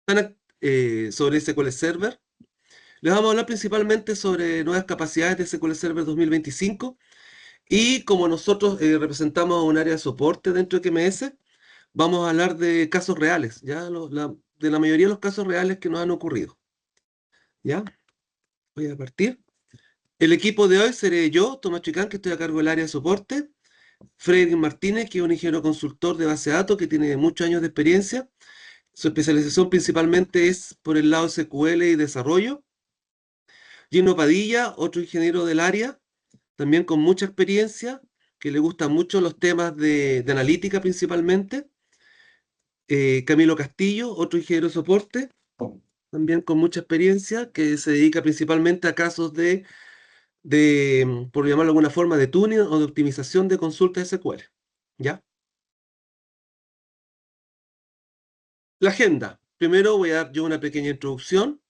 sobre SQL Server. Les vamos a hablar principalmente sobre nuevas capacidades de SQL Server 2025 y como nosotros representamos un área de soporte dentro de QMS, vamos a hablar de casos reales, ¿ya? De la mayoría de los casos reales que nos han ocurrido, ¿ya? Voy a partir. El equipo de hoy seré yo, Tomás Chicán, que estoy a cargo del área de soporte, Freddy Martínez, que es un ingeniero consultor de base de datos que tiene muchos años de experiencia. Su especialización principalmente es por el lado SQL y desarrollo. Gino Padilla, otro ingeniero del área, también con mucha experiencia, que le gustan mucho los temas de analítica principalmente. Camilo Castillo, otro ingeniero de soporte, también con mucha experiencia, que se dedica principalmente a casos por llamarlo de alguna forma, de tuning o de optimización de consultas SQL. ¿Ya? La agenda. Primero voy a dar yo una pequeña introducción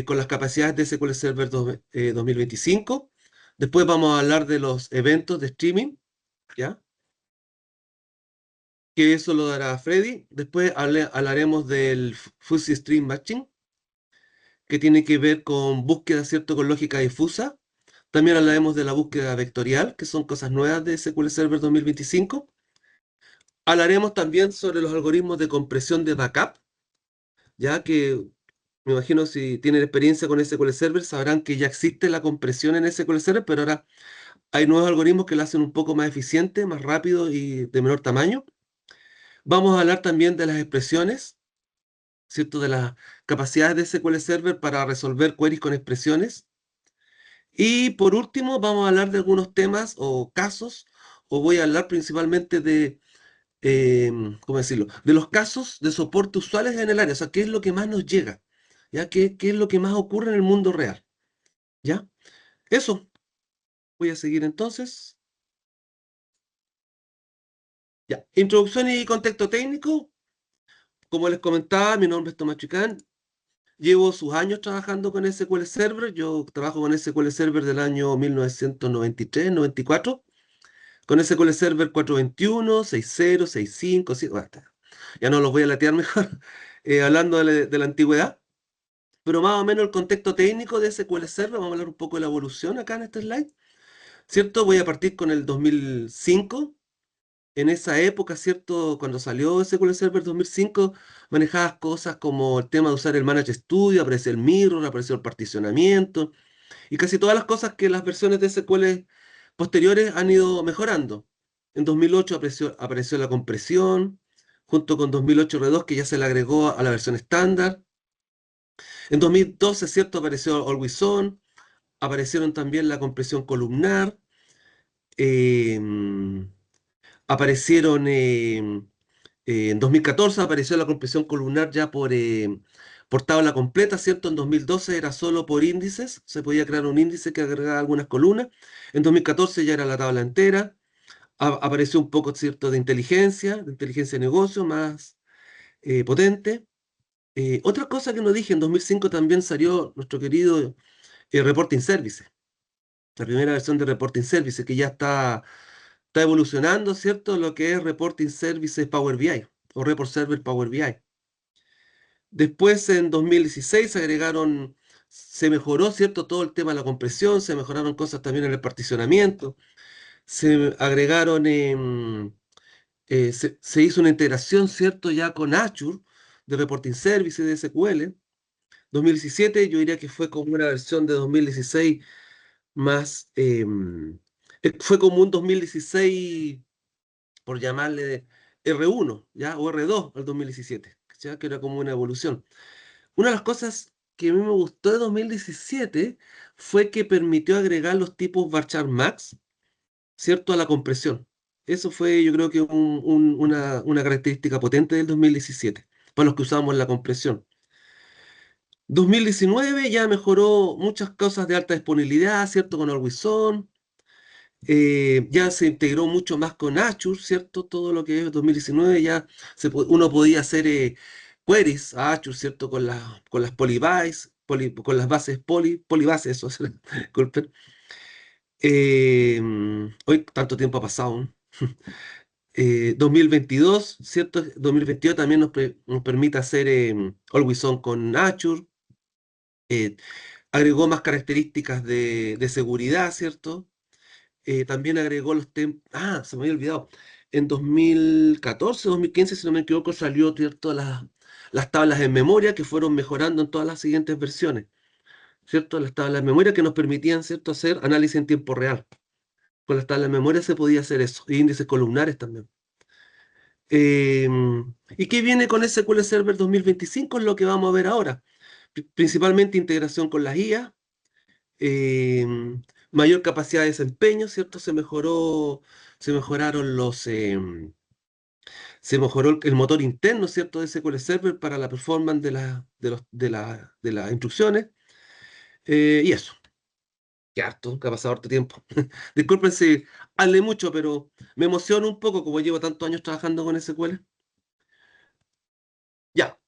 con las capacidades de SQL Server 2025. Después vamos a hablar de los eventos de streaming, ¿ya? Que eso lo dará Freddy. Después hablaremos del Fuzzy Stream Matching, que tiene que ver con búsqueda, ¿cierto?, con lógica difusa. También hablaremos de la búsqueda vectorial, que son cosas nuevas de SQL Server 2025. Hablaremos también sobre los algoritmos de compresión de backup, ya que me imagino si tienen experiencia con SQL Server sabrán que ya existe la compresión en SQL Server, pero ahora hay nuevos algoritmos que lo hacen un poco más eficiente, más rápido y de menor tamaño. Vamos a hablar también de las expresiones, ¿cierto? De las capacidades de SQL Server para resolver queries con expresiones. Y por último, vamos a hablar de algunos temas o casos, o voy a hablar principalmente ¿cómo decirlo? De los casos de soporte usuales en el área, o sea, qué es lo que más nos llega, ¿ya? ¿Qué es lo que más ocurre en el mundo real? ¿Ya? Eso, voy a seguir entonces. Ya, introducción y contexto técnico. Como les comentaba, mi nombre es Tomás Chicán. Llevo sus años trabajando con SQL Server. Yo trabajo con SQL Server del año 1993-94. Con SQL Server 4.21, 6.0, 6.5, sí, bueno, ya no los voy a latear mejor, hablando de la antigüedad. Pero más o menos el contexto técnico de SQL Server, vamos a hablar un poco de la evolución acá en este slide, ¿cierto? Voy a partir con el 2005. En esa época, ¿cierto? Cuando salió SQL Server 2005, manejabas cosas como el tema de usar el Manage Studio, apareció el Mirror, apareció el particionamiento, y casi todas las cosas que las versiones de SQL posteriores han ido mejorando. En 2008 apareció la compresión, junto con 2008 R2, que ya se le agregó a la versión estándar. En 2012, ¿cierto? Apareció Always On, aparecieron también la compresión columnar, em, aparecieron, en 2014 apareció la compresión columnar ya por tabla completa, ¿cierto? En 2012 era solo por índices, se podía crear un índice que agregaba algunas columnas. En 2014 ya era la tabla entera. Apareció un poco, ¿cierto?, de inteligencia de negocio más potente. Otra cosa que no dije, en 2005 también salió nuestro querido Reporting Services, la primera versión de Reporting Services, que ya está evolucionando, ¿cierto? Lo que es Reporting Services Power BI o Report Server Power BI. Después, en 2016, se mejoró, ¿cierto? Todo el tema de la compresión, se mejoraron cosas también en el particionamiento, se agregaron, se hizo una integración, ¿cierto? Ya con Azure de Reporting Services de SQL. 2017, yo diría que fue como una versión de 2016 más, fue como un 2016 por llamarle R1, ¿ya? O R2 al 2017, ¿ya? Que era como una evolución. Una de las cosas que a mí me gustó de 2017 fue que permitió agregar los tipos varchar max, ¿cierto?, a la compresión. Eso fue, yo creo que una característica potente del 2017, para los que usamos la compresión. 2019 ya mejoró muchas cosas de alta disponibilidad, ¿cierto? Con Always On. Ya se integró mucho más con Azure, ¿cierto? Todo lo que es 2019 ya uno podía hacer queries a Azure, ¿cierto? Con las polybase, con las bases polybase, eso, disculpen. Hoy tanto tiempo ha pasado. 2022, ¿cierto? 2022 también nos permite hacer Always On con Azure. eh, Agregó más características de seguridad, ¿cierto? También agregó los temas. Ah, se me había olvidado. En 2014, 2015, si no me equivoco, salió, ¿cierto? Las tablas en memoria que fueron mejorando en todas las siguientes versiones, ¿cierto? Las tablas en memoria que nos permitían, ¿cierto?, hacer análisis en tiempo real. Con las tablas en memoria se podía hacer eso, y índices columnares también. Eh, ¿Y qué viene con SQL Server 2025? Es lo que vamos a ver ahora. Principalmente integración con las IA, eh, mayor capacidad de desempeño, ¿cierto? Se mejoraron se mejoró el motor interno, ¿cierto? De SQL Server para la performance de las instrucciones, y eso. Qué harto, que ha pasado harto tiempo. Disculpen si hablé mucho, pero me emociono un poco como llevo tantos años trabajando con SQL. Ya.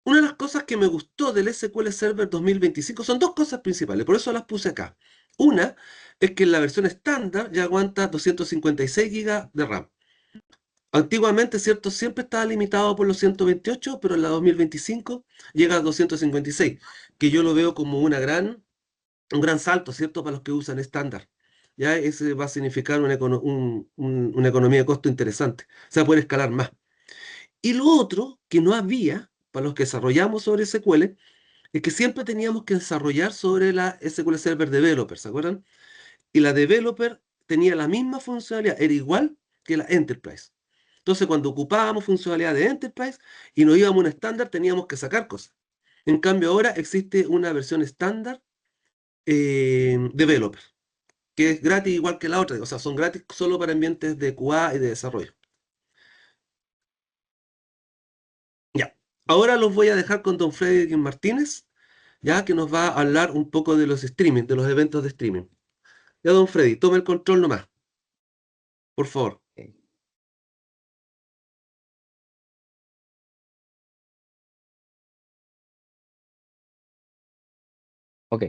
Una de las cosas que me gustó del SQL Server 2025 son dos cosas principales, por eso las puse acá. Una es que en la versión estándar ya aguanta 256 GB de RAM. Antiguamente, ¿cierto? Siempre estaba limitado por los 128, pero en la 2025 llega a 256, que yo lo veo como un gran salto, ¿cierto? Para los que usan estándar. Ya ese va a significar una economía de costo interesante. O sea, puede escalar más. Y lo otro que no había para los que desarrollamos sobre SQL es que siempre teníamos que desarrollar sobre la SQL Server Developer, ¿se acuerdan? Y la Developer tenía la misma funcionalidad, era igual que la Enterprise. Entonces, cuando ocupábamos funcionalidad de Enterprise y nos íbamos a un estándar, teníamos que sacar cosas. En cambio, ahora existe una versión estándar Developer, que es gratis igual que la otra, o sea, son gratis solo para ambientes de QA y de desarrollo. Ya, ahora los voy a dejar con don Frederick Martínez, ya que nos va a hablar un poco de los streaming, de los eventos de streaming. Ya, don Freddy, tome el control nomás, por favor. Ok. Ok.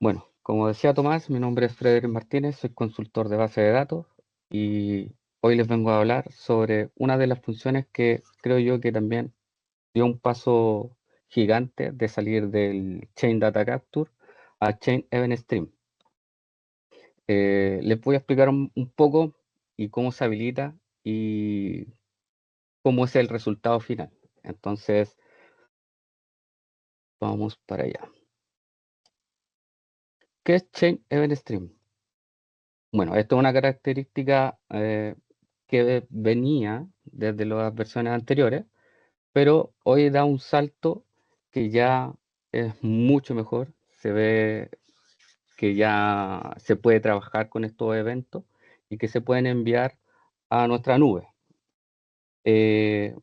Bueno, como decía Tomás, mi nombre es Frederick Martínez, soy consultor de base de datos y hoy les vengo a hablar sobre una de las funciones que creo yo que también dio un paso gigante de salir del Chain Data Capture a Chain Event Stream. Les voy a explicar un poco y cómo se habilita y cómo es el resultado final. Entonces, vamos para allá. ¿Qué es Chain Event Stream? Bueno, esto es una característica que venía desde las versiones anteriores, pero hoy da un salto que ya es mucho mejor. Se ve que ya se puede trabajar con estos eventos y que se pueden enviar a nuestra nube. Eh,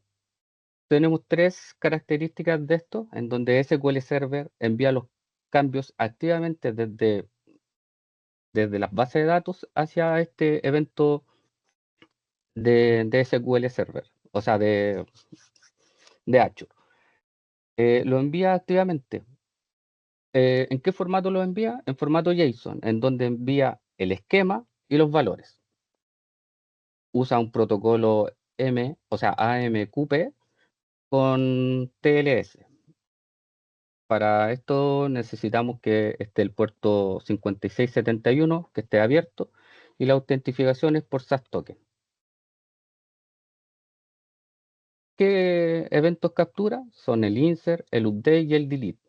Tenemos tres características de esto, en donde SQL Server envía los cambios activamente desde las bases de datos hacia este evento de SQL Server, o sea, de Azure. Lo envía activamente. ¿En qué formato lo envía? En formato JSON, en donde envía el esquema y los valores. Usa un protocolo o sea, AMQP con TLS. Para esto necesitamos que esté el puerto 5671, que esté abierto, y la autentificación es por SAS Token. ¿Qué eventos captura? Son el insert, el update y el delete.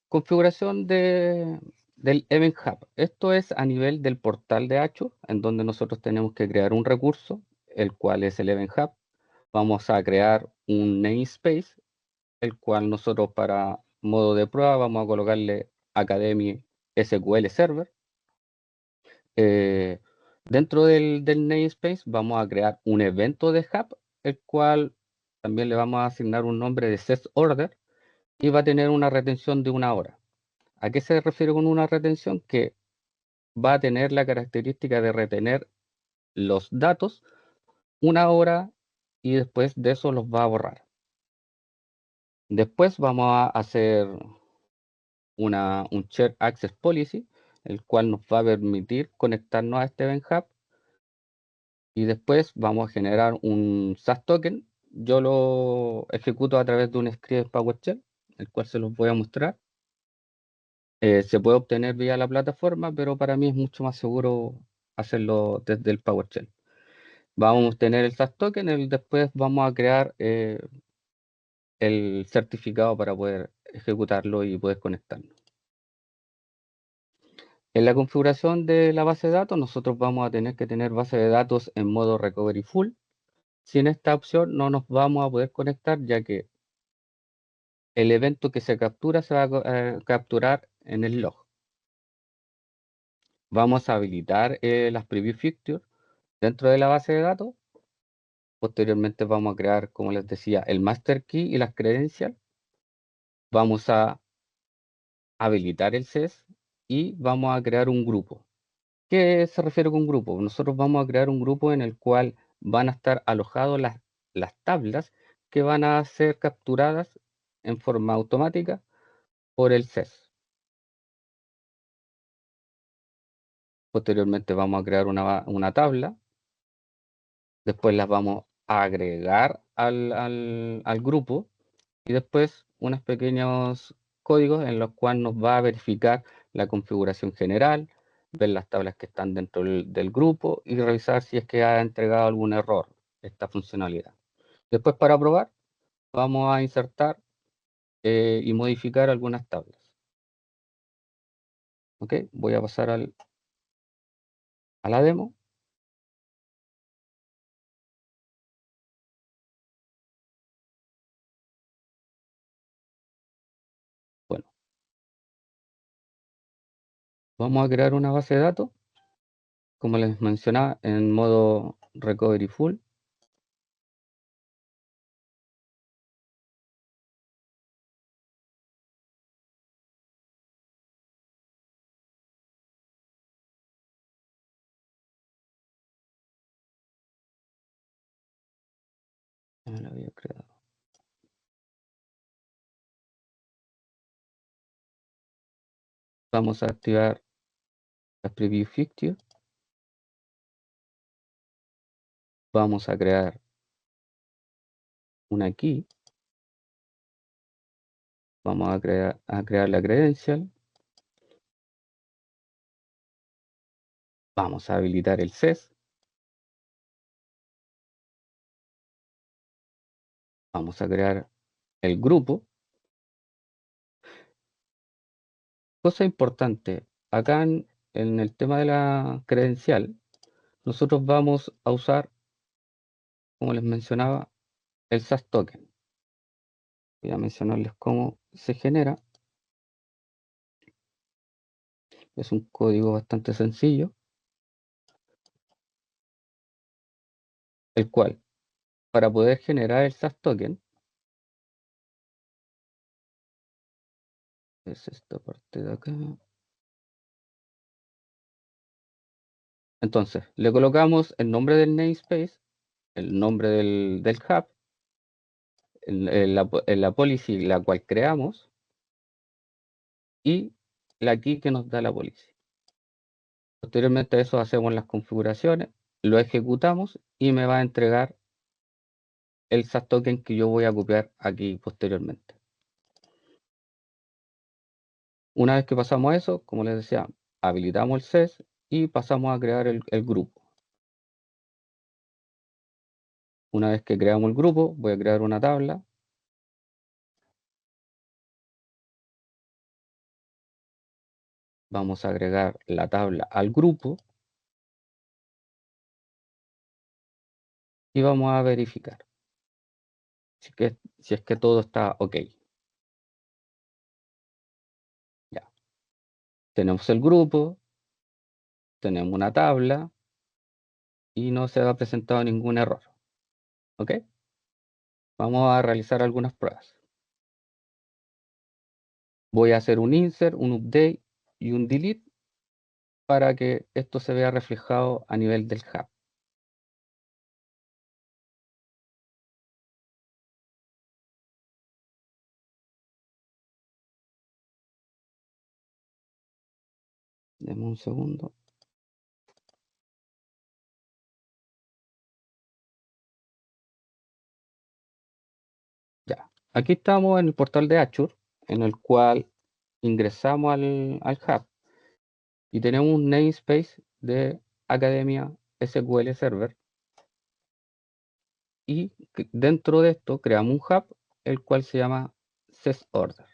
Configuración del Event Hub. Esto es a nivel del portal de Azure, en donde nosotros tenemos que crear un recurso, el cual es el Event Hub. Vamos a crear un namespace, el cual nosotros para modo de prueba vamos a colocarle Academy SQL Server. Eh, Dentro del namespace vamos a crear un evento de Hub, el cual también le vamos a asignar un nombre de set order y va a tener una retención de 1 hora. ¿A qué se refiere con una retención? Que va a tener la característica de retener los datos 1 hora y después de eso los va a borrar. Después vamos a hacer un Shared Access Policy, el cual nos va a permitir conectarnos a este Event Hub. Y después vamos a generar un SAS token. Yo lo ejecuto a través de un script PowerShell, el cual se los voy a mostrar. Se puede obtener vía la plataforma, pero para mí es mucho más seguro hacerlo desde el PowerShell. Vamos a obtener el SAS token, después vamos a crear el certificado para poder ejecutarlo y poder conectarnos. En la configuración de la base de datos, nosotros vamos a tener que tener base de datos en modo recovery full. Sin esta opción no nos vamos a poder conectar, ya que el evento que se captura se va a capturar en el log. Vamos a habilitar las preview fixtures dentro de la base de datos. Posteriormente vamos a crear, como les decía, el master key y las credenciales. Vamos a habilitar el CES y vamos a crear un grupo. ¿Qué se refiere con grupo? Nosotros vamos a crear un grupo en el cual van a estar alojadas las tablas que van a ser capturadas en forma automática por el CES. Posteriormente vamos a crear una tabla, después las vamos a agregar al grupo y después unos pequeños códigos en los cuales nos va a verificar la configuración general, ver las tablas que están dentro del grupo y revisar si es que ha entregado algún error esta funcionalidad. Después, para probar, vamos a insertar y modificar algunas tablas. ¿Ok? Voy a pasar a la demo. Bueno, vamos a crear una base de datos, como les mencionaba, en modo recovery full. Ya me la había creado. Vamos a activar las preview fixture. Vamos a crear una key. Vamos a crear la credencial. Vamos a habilitar el CES. Vamos a crear el grupo. Cosa importante, acá en el tema de la credencial, nosotros vamos a usar, como les mencionaba, el SAS token. Voy a mencionarles cómo se genera. Es un código bastante sencillo, el cual, para poder generar el SAS token, es esta parte de acá. Entonces, le colocamos el nombre del namespace, el nombre del hub, la policy la cual creamos y la key que nos da la policy. Posteriormente a eso hacemos las configuraciones, lo ejecutamos y me va a entregar el SAS token que yo voy a copiar aquí posteriormente. Una vez que pasamos a eso, como les decía, habilitamos el CES y pasamos a crear el grupo. Una vez que creamos el grupo, voy a crear una tabla. Vamos a agregar la tabla al grupo y vamos a verificar si es que todo está ok. Ya. Tenemos el grupo, tenemos una tabla y no se ha presentado ningún error. ¿Ok? Vamos a realizar algunas pruebas. Voy a hacer un insert, un update y un delete para que esto se vea reflejado a nivel del hub. Deme un segundo. Ya, aquí estamos en el portal de Azure, en el cual ingresamos al hub y tenemos un namespace de Academia SQL Server y dentro de esto creamos un hub el cual se llama SysOrder.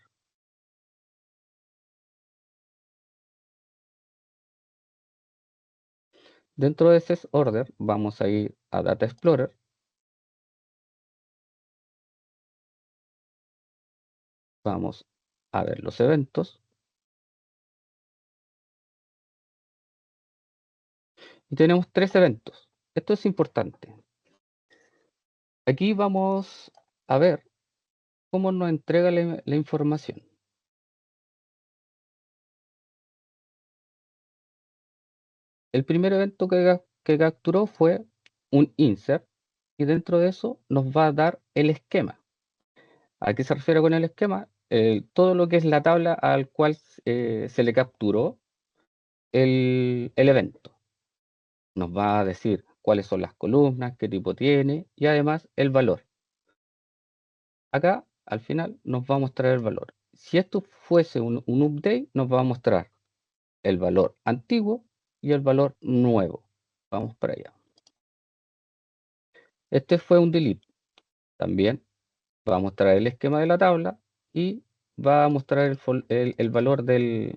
Dentro de SysOrder vamos a ir a Data Explorer. Vamos a ver los eventos. Y tenemos 3 eventos. Esto es importante. Aquí vamos a ver cómo nos entrega la información. El primer evento que capturó fue un insert y dentro de eso nos va a dar el esquema. ¿A qué se refiere con el esquema? Todo lo que es la tabla al cual se le capturó el evento. Nos va a decir cuáles son las columnas, qué tipo tiene y además el valor. Acá al final nos va a mostrar el valor. Si esto fuese un update, nos va a mostrar el valor antiguo y el valor nuevo. Vamos para allá. Este fue un delete. También va a mostrar el esquema de la tabla y va a mostrar el valor del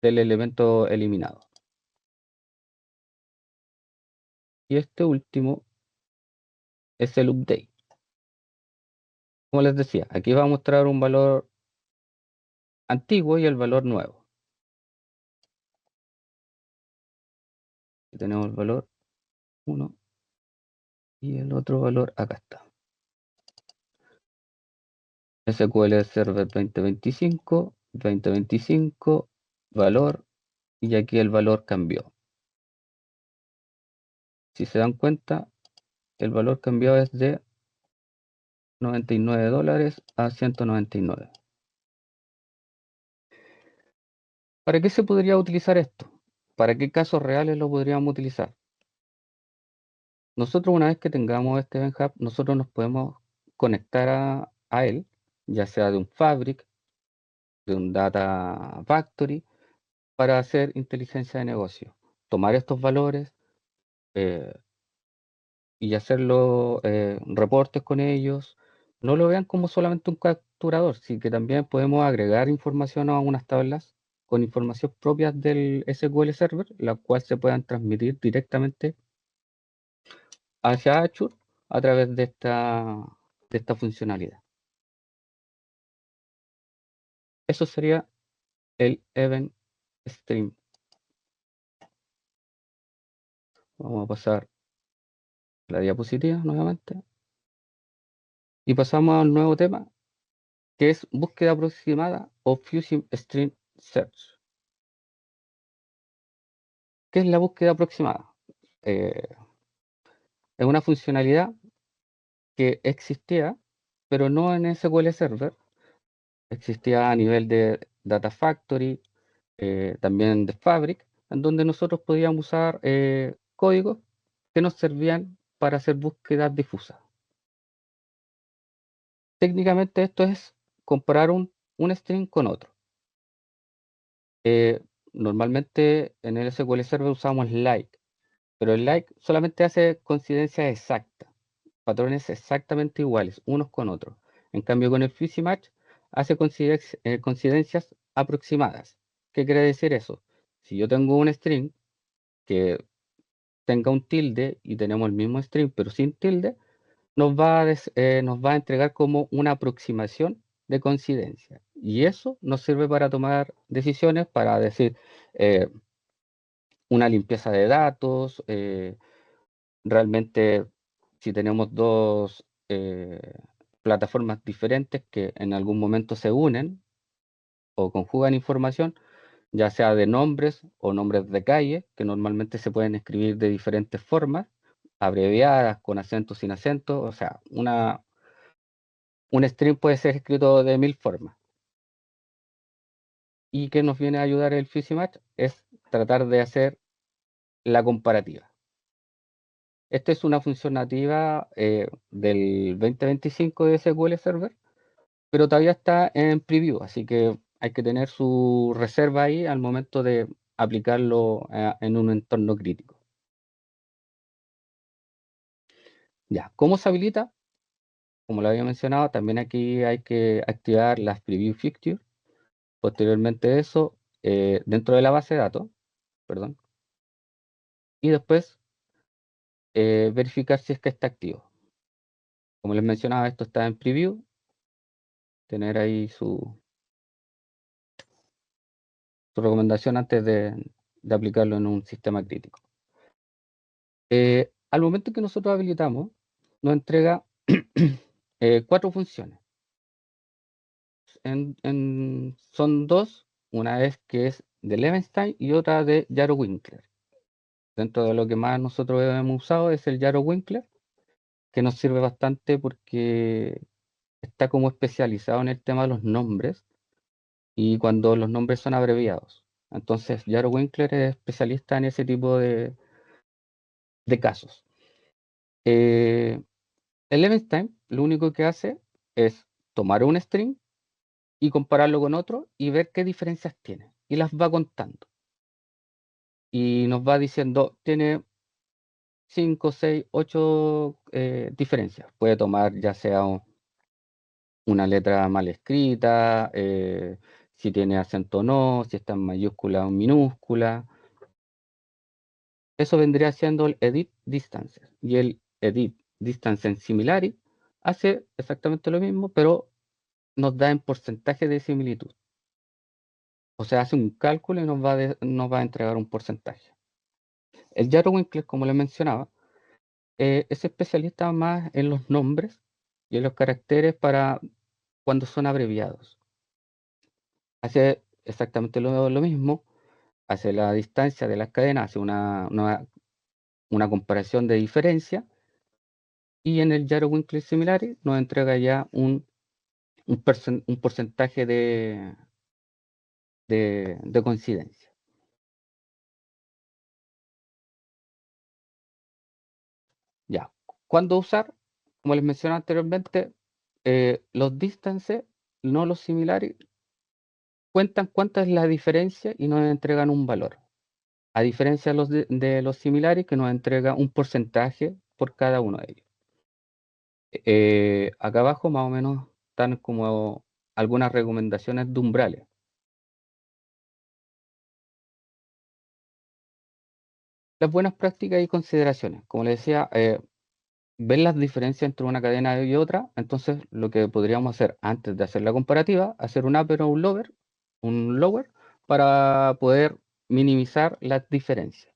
elemento eliminado. Y este último es el update. Como les decía, aquí va a mostrar un valor antiguo y el valor nuevo. Aquí tenemos el valor 1 y el otro valor acá está. SQL Server 2025, valor, y aquí el valor cambió. Si se dan cuenta, el valor cambió es de $99 a 199. ¿Para qué se podría utilizar esto? ¿Para qué casos reales lo podríamos utilizar? Nosotros una vez que tengamos este Event Hub, nosotros nos podemos conectar a él, ya sea de un Fabric, de un Data Factory, para hacer inteligencia de negocio. Tomar estos valores y hacerlo reportes con ellos. No lo vean como solamente un capturador, sino que también podemos agregar información a unas tablas con información propia del SQL Server, la cual se puedan transmitir directamente hacia Azure a través de esta funcionalidad. Eso sería el Event Stream. Vamos a pasar la diapositiva nuevamente. Y pasamos al nuevo tema, que es búsqueda aproximada o Fuzzy String Search. ¿Qué es la búsqueda aproximada? Es una funcionalidad que existía, pero no en SQL Server. Existía a nivel de Data Factory, también de Fabric, en donde nosotros podíamos usar códigos que nos servían para hacer búsquedas difusas. Técnicamente esto es comparar un string con otro. Normalmente en el SQL Server usamos like, pero el like solamente hace coincidencias exactas, patrones exactamente iguales, unos con otros. En cambio, con el Fuzzy Match hace coincidencias aproximadas. ¿Qué quiere decir eso? Si yo tengo un string que tenga un tilde y tenemos el mismo string pero sin tilde, nos va a entregar como una aproximación de coincidencia. Y eso nos sirve para tomar decisiones, para decir eh, una limpieza de datos, realmente si tenemos dos plataformas diferentes que en algún momento se unen o conjugan información, ya sea de nombres o nombres de calle, que normalmente se pueden escribir de diferentes formas, abreviadas, con acento, sin acento, o sea, un string puede ser escrito de 1000 formas. ¿Y qué nos viene a ayudar el Fuzzy Match? es tratar de hacer la comparativa. Esta es una función nativa del 2025 de SQL Server, pero todavía está en preview, así que hay que tener su reserva ahí al momento de aplicarlo en un entorno crítico. Ya, ¿cómo se habilita? Como lo había mencionado, también aquí hay que activar las preview fixtures. Posteriormente eso, dentro de la base de datos, perdón, y después verificar si es que está activo. Como les mencionaba, esto está en preview, tener ahí su recomendación antes de aplicarlo en un sistema crítico. Al momento que nosotros habilitamos, nos entrega 4 funciones. Son 2, una es que es de Levenstein y otra de Jaro Winkler. Dentro de lo que más nosotros hemos usado es el Jaro Winkler, que nos sirve bastante porque está como especializado en el tema de los nombres y cuando los nombres son abreviados. Entonces, Jaro Winkler es especialista en ese tipo de casos. El Levenstein lo único que hace es tomar un string y compararlo con otro y ver qué diferencias tiene. Y las va contando. Y nos va diciendo, tiene 5, 6, 8 diferencias. Puede tomar ya sea una letra mal escrita, si tiene acento o no, si está en mayúscula o en minúscula. Eso vendría siendo el edit distance. Y el edit distance en similarity hace exactamente lo mismo, pero nos da en porcentaje de similitud. O sea, hace un cálculo y nos va a entregar un porcentaje. El Jaro Winkler, como les mencionaba, es especialista más en los nombres y en los caracteres para cuando son abreviados. Hace exactamente lo mismo, hace la distancia de las cadenas, hace una comparación de diferencia, y en el Jaro Winkler Similarity nos entrega ya un porcentaje de coincidencia. Ya. ¿Cuándo usar? Como les mencioné anteriormente, los distance, no los similares, cuentan cuánta es la diferencia y nos entregan un valor. A diferencia de los similares, que nos entrega un porcentaje por cada uno de ellos. Acá abajo más o menos están como algunas recomendaciones de umbrales. Las buenas prácticas y consideraciones. Como les decía, ver las diferencias entre una cadena y otra. Entonces, lo que podríamos hacer antes de hacer la comparativa, hacer un upper o un lower, para poder minimizar las diferencias.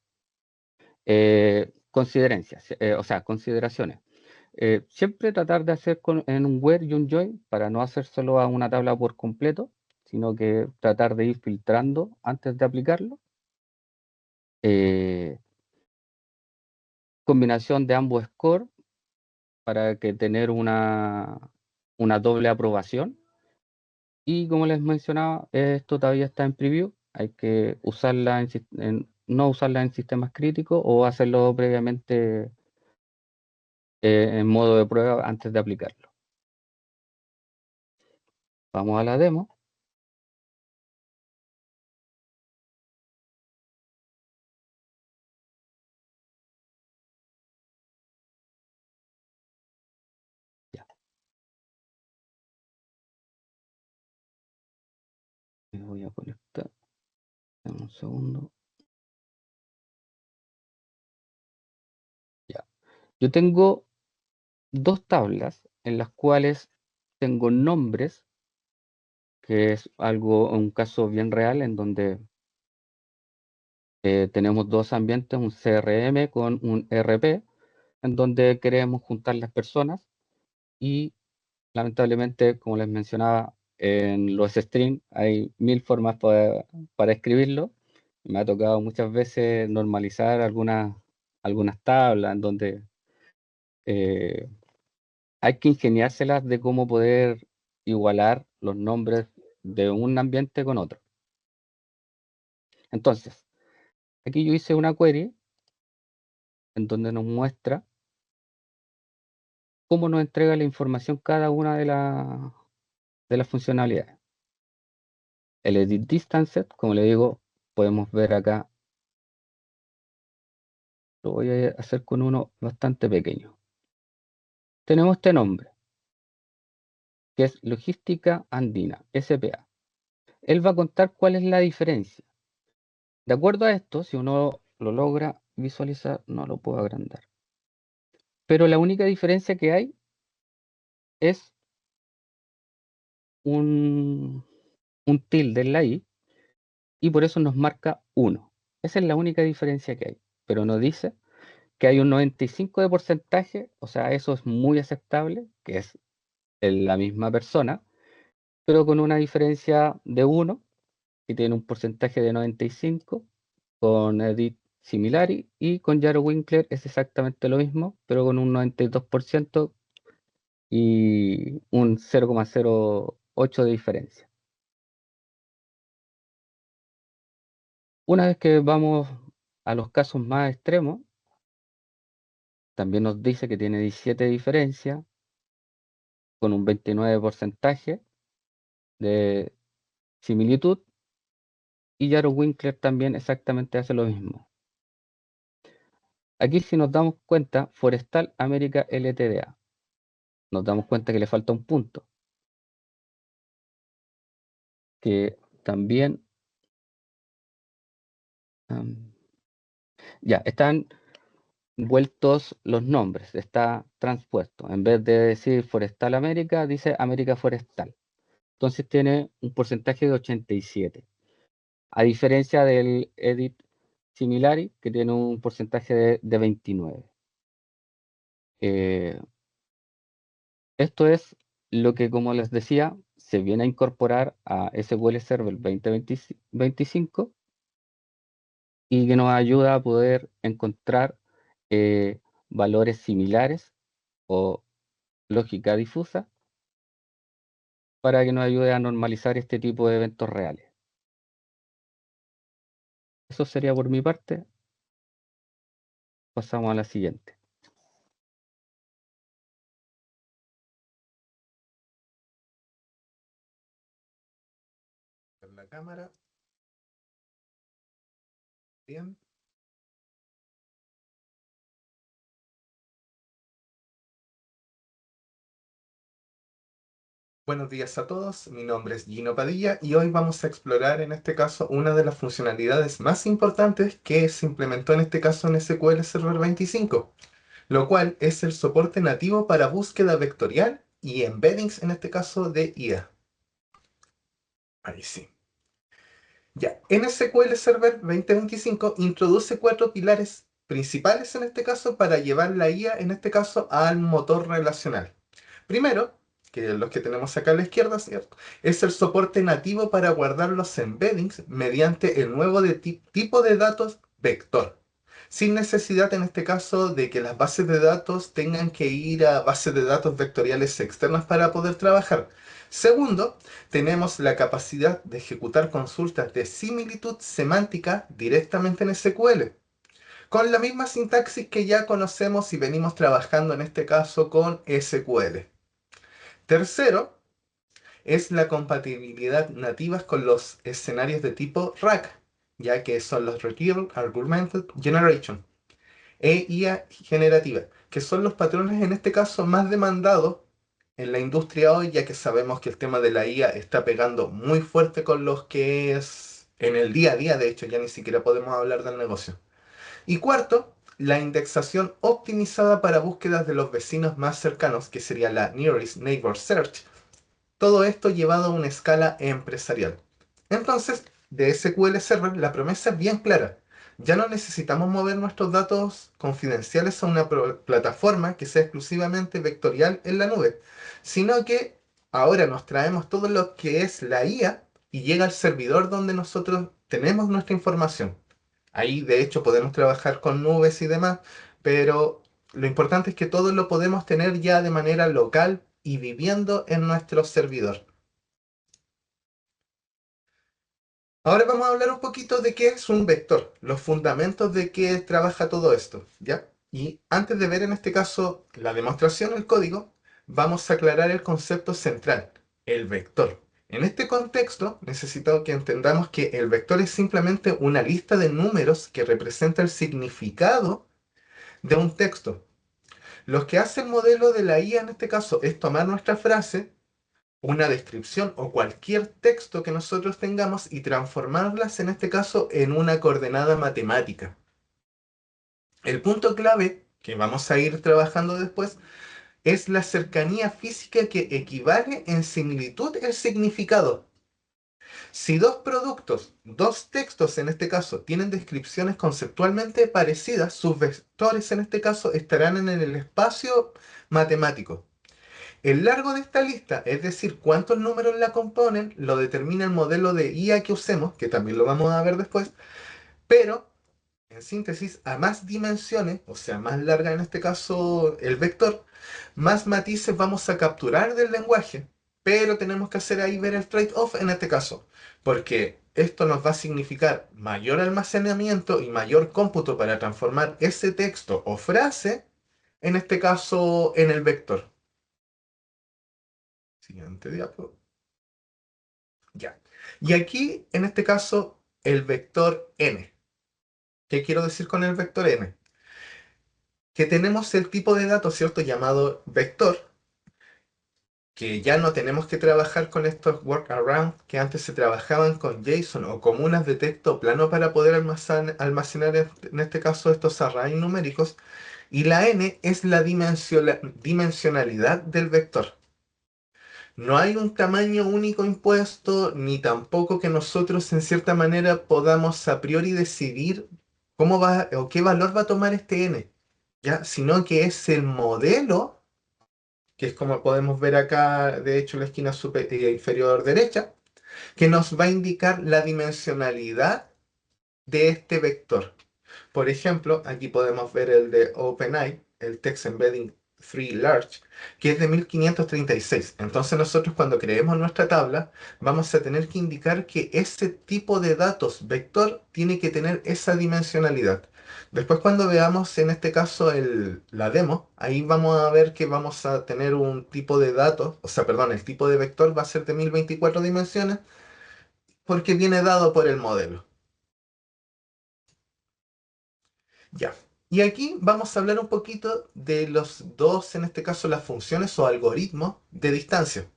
Consideraciones. Siempre tratar de hacer en un where y un join para no hacer solo a una tabla por completo, sino que tratar de ir filtrando antes de aplicarlo. Eh, Combinación de ambos scores para que tener una doble aprobación. Y como les mencionaba, esto todavía está en preview. Hay que usarla no usarla en sistemas críticos o hacerlo previamente en modo de prueba antes de aplicarlo. Vamos a la demo. Ya, me voy a conectar. Dame un segundo. Ya. Yo tengo 2 tablas en las cuales tengo nombres, que es un caso bien real en donde tenemos 2 ambientes, un CRM con un ERP, en donde queremos juntar las personas y lamentablemente, como les mencionaba, en los strings hay 1000 formas para escribirlo. Me ha tocado muchas veces normalizar algunas tablas en donde eh, hay que ingeniárselas de cómo poder igualar los nombres de un ambiente con otro. Entonces, aquí yo hice una query en donde nos muestra cómo nos entrega la información cada una de las funcionalidades. El edit distance, como le digo, podemos ver acá, lo voy a hacer con uno bastante pequeño. Tenemos este nombre, que es Logística Andina, SPA. Él va a contar cuál es la diferencia. De acuerdo a esto, si uno lo logra visualizar, no lo puedo agrandar. Pero la única diferencia que hay es un tilde en la I, y por eso nos marca 1. Esa es la única diferencia que hay. Pero nos dice que hay un 95 de porcentaje, o sea, eso es muy aceptable, que es la misma persona, pero con una diferencia de 1, que tiene un porcentaje de 95, con Edit Similari, y con Jaro Winkler es exactamente lo mismo, pero con un 92% y un 0,08 de diferencia. Una vez que vamos a los casos más extremos, también nos dice que tiene 17 diferencias, con un 29 porcentaje de similitud, y Jaro Winkler también exactamente hace lo mismo. Aquí, si nos damos cuenta, Forestal América LTDA, nos damos cuenta que le falta un punto, que también ya están vueltos los nombres, está transpuesto. En vez de decir Forestal América, dice América Forestal. Entonces tiene un porcentaje de 87. A diferencia del Edit Similari, que tiene un porcentaje de 29. Eh, Esto es lo que, como les decía, se viene a incorporar a SQL Server 2025, y que nos ayuda a poder encontrar eh, valores similares o lógica difusa, para que nos ayude a normalizar este tipo de eventos reales. Eso sería por mi parte. Pasamos a la siguiente. La cámara. Bien. Buenos días a todos, mi nombre es Gino Padilla y hoy vamos a explorar en este caso una de las funcionalidades más importantes que se implementó en este caso en SQL Server 25, lo cual es el soporte nativo para búsqueda vectorial y embeddings en este caso de IA. Ahí sí. Ya, en SQL Server 2025 introduce 4 pilares principales en este caso para llevar la IA en este caso al motor relacional. Primero, que los que tenemos acá a la izquierda, ¿cierto? Es el soporte nativo para guardar los embeddings mediante el nuevo tipo de datos vector. Sin necesidad en este caso de que las bases de datos tengan que ir a bases de datos vectoriales externas para poder trabajar. Segundo, tenemos la capacidad de ejecutar consultas de similitud semántica directamente en SQL, con la misma sintaxis que ya conocemos y venimos trabajando en este caso con SQL. Tercero, es la compatibilidad nativa con los escenarios de tipo RAG, ya que son los Retrieval Augmented Generation e IA generativa, que son los patrones en este caso más demandados en la industria hoy, ya que sabemos que el tema de la IA está pegando muy fuerte con los que es en el día a día, de hecho ya ni siquiera podemos hablar del negocio. Y cuarto, la indexación optimizada para búsquedas de los vecinos más cercanos, que sería la Nearest Neighbor Search. Todo esto llevado a una escala empresarial. Entonces, de SQL Server la promesa es bien clara. Ya no necesitamos mover nuestros datos confidenciales a una plataforma que sea exclusivamente vectorial en la nube, sino que ahora nos traemos todo lo que es la IA y llega al servidor donde nosotros tenemos nuestra información. Ahí de hecho podemos trabajar con nubes y demás, pero lo importante es que todo lo podemos tener ya de manera local y viviendo en nuestro servidor. Ahora vamos a hablar un poquito de qué es un vector, los fundamentos de qué trabaja todo esto, ¿ya? Y antes de ver en este caso la demostración, el código, vamos a aclarar el concepto central, el vector. En este contexto, necesito que entendamos que el vector es simplemente una lista de números que representa el significado de un texto. Lo que hace el modelo de la IA en este caso es tomar nuestra frase, una descripción o cualquier texto que nosotros tengamos y transformarlas en este caso en una coordenada matemática. El punto clave que vamos a ir trabajando después es la cercanía física que equivale en similitud el significado. Si dos productos, dos textos en este caso, tienen descripciones conceptualmente parecidas, sus vectores en este caso estarán en el espacio matemático. El largo de esta lista, es decir, cuántos números la componen, lo determina el modelo de IA que usemos, que también lo vamos a ver después, pero en síntesis, a más dimensiones, o sea, más larga en este caso el vector, más matices vamos a capturar del lenguaje, pero tenemos que hacer ahí ver el trade-off en este caso, porque esto nos va a significar mayor almacenamiento y mayor cómputo para transformar ese texto o frase, en este caso, en el vector. Siguiente diapo. Ya. Y aquí, en este caso, el vector n. ¿Qué quiero decir con el vector n? Que tenemos el tipo de datos, ¿cierto? Llamado vector, que ya no tenemos que trabajar con estos workarounds que antes se trabajaban con JSON o comunas de texto plano para poder almacenar en este caso estos arrays numéricos. Y la n es la dimensionalidad del vector. No hay un tamaño único impuesto, ni tampoco que nosotros en cierta manera podamos a priori decidir cómo va o qué valor va a tomar este n, ¿ya? Sino que es el modelo, que es como podemos ver acá, de hecho, en la esquina inferior derecha, que nos va a indicar la dimensionalidad de este vector. Por ejemplo, aquí podemos ver el de OpenAI, el Text Embedding 3 Large, que es de 1536. Entonces nosotros cuando creemos nuestra tabla, vamos a tener que indicar que ese tipo de datos vector tiene que tener esa dimensionalidad. Después cuando veamos en este caso la demo, ahí vamos a ver que vamos a tener un tipo de datos, o sea, perdón, el tipo de vector va a ser de 1024 dimensiones porque viene dado por el modelo. Ya. Y aquí vamos a hablar un poquito de los dos, en este caso, las funciones o algoritmos de distancia.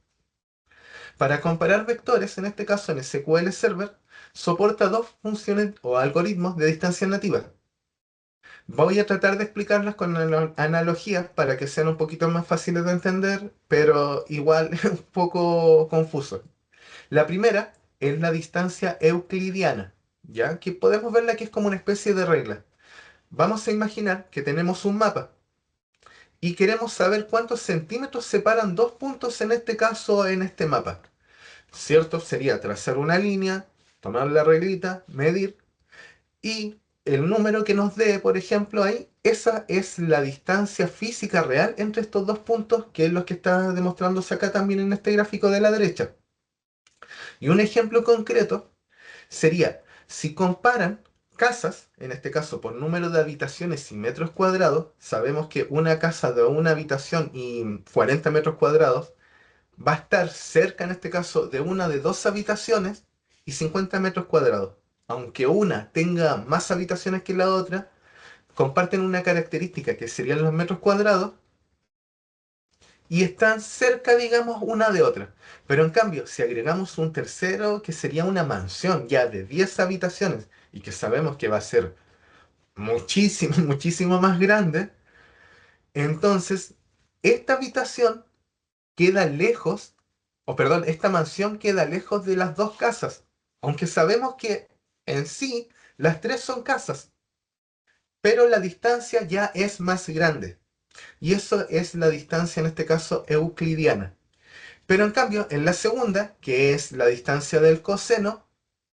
Para comparar vectores, en este caso en SQL Server, soporta dos funciones o algoritmos de distancia nativa. Voy a tratar de explicarlas con analogías para que sean un poquito más fáciles de entender, pero igual un poco confuso. La primera es la distancia euclidiana, ¿ya? Que podemos verla que es como una especie de regla. Vamos a imaginar que tenemos un mapa y queremos saber cuántos centímetros separan dos puntos, en este caso en este mapa. ¿Cierto? Sería trazar una línea, tomar la reglita, medir y el número que nos dé, por ejemplo, ahí, esa es la distancia física real entre estos dos puntos, que es lo que está demostrándose acá también en este gráfico de la derecha. Y un ejemplo concreto sería, si comparan casas, en este caso por número de habitaciones y metros cuadrados, sabemos que una casa de una habitación y 40 metros cuadrados va a estar cerca, en este caso, de una de dos habitaciones y 50 metros cuadrados. Aunque una tenga más habitaciones que la otra, comparten una característica que serían los metros cuadrados y están cerca, digamos, una de otra. Pero en cambio, si agregamos un tercero, que sería una mansión ya de 10 habitaciones y que sabemos que va a ser muchísimo, muchísimo más grande, entonces esta habitación queda lejos, o perdón, esta mansión queda lejos de las dos casas, aunque sabemos que en sí las tres son casas, pero la distancia ya es más grande. Y eso es la distancia, en este caso, euclidiana. Pero en cambio, en la segunda, que es la distancia del coseno,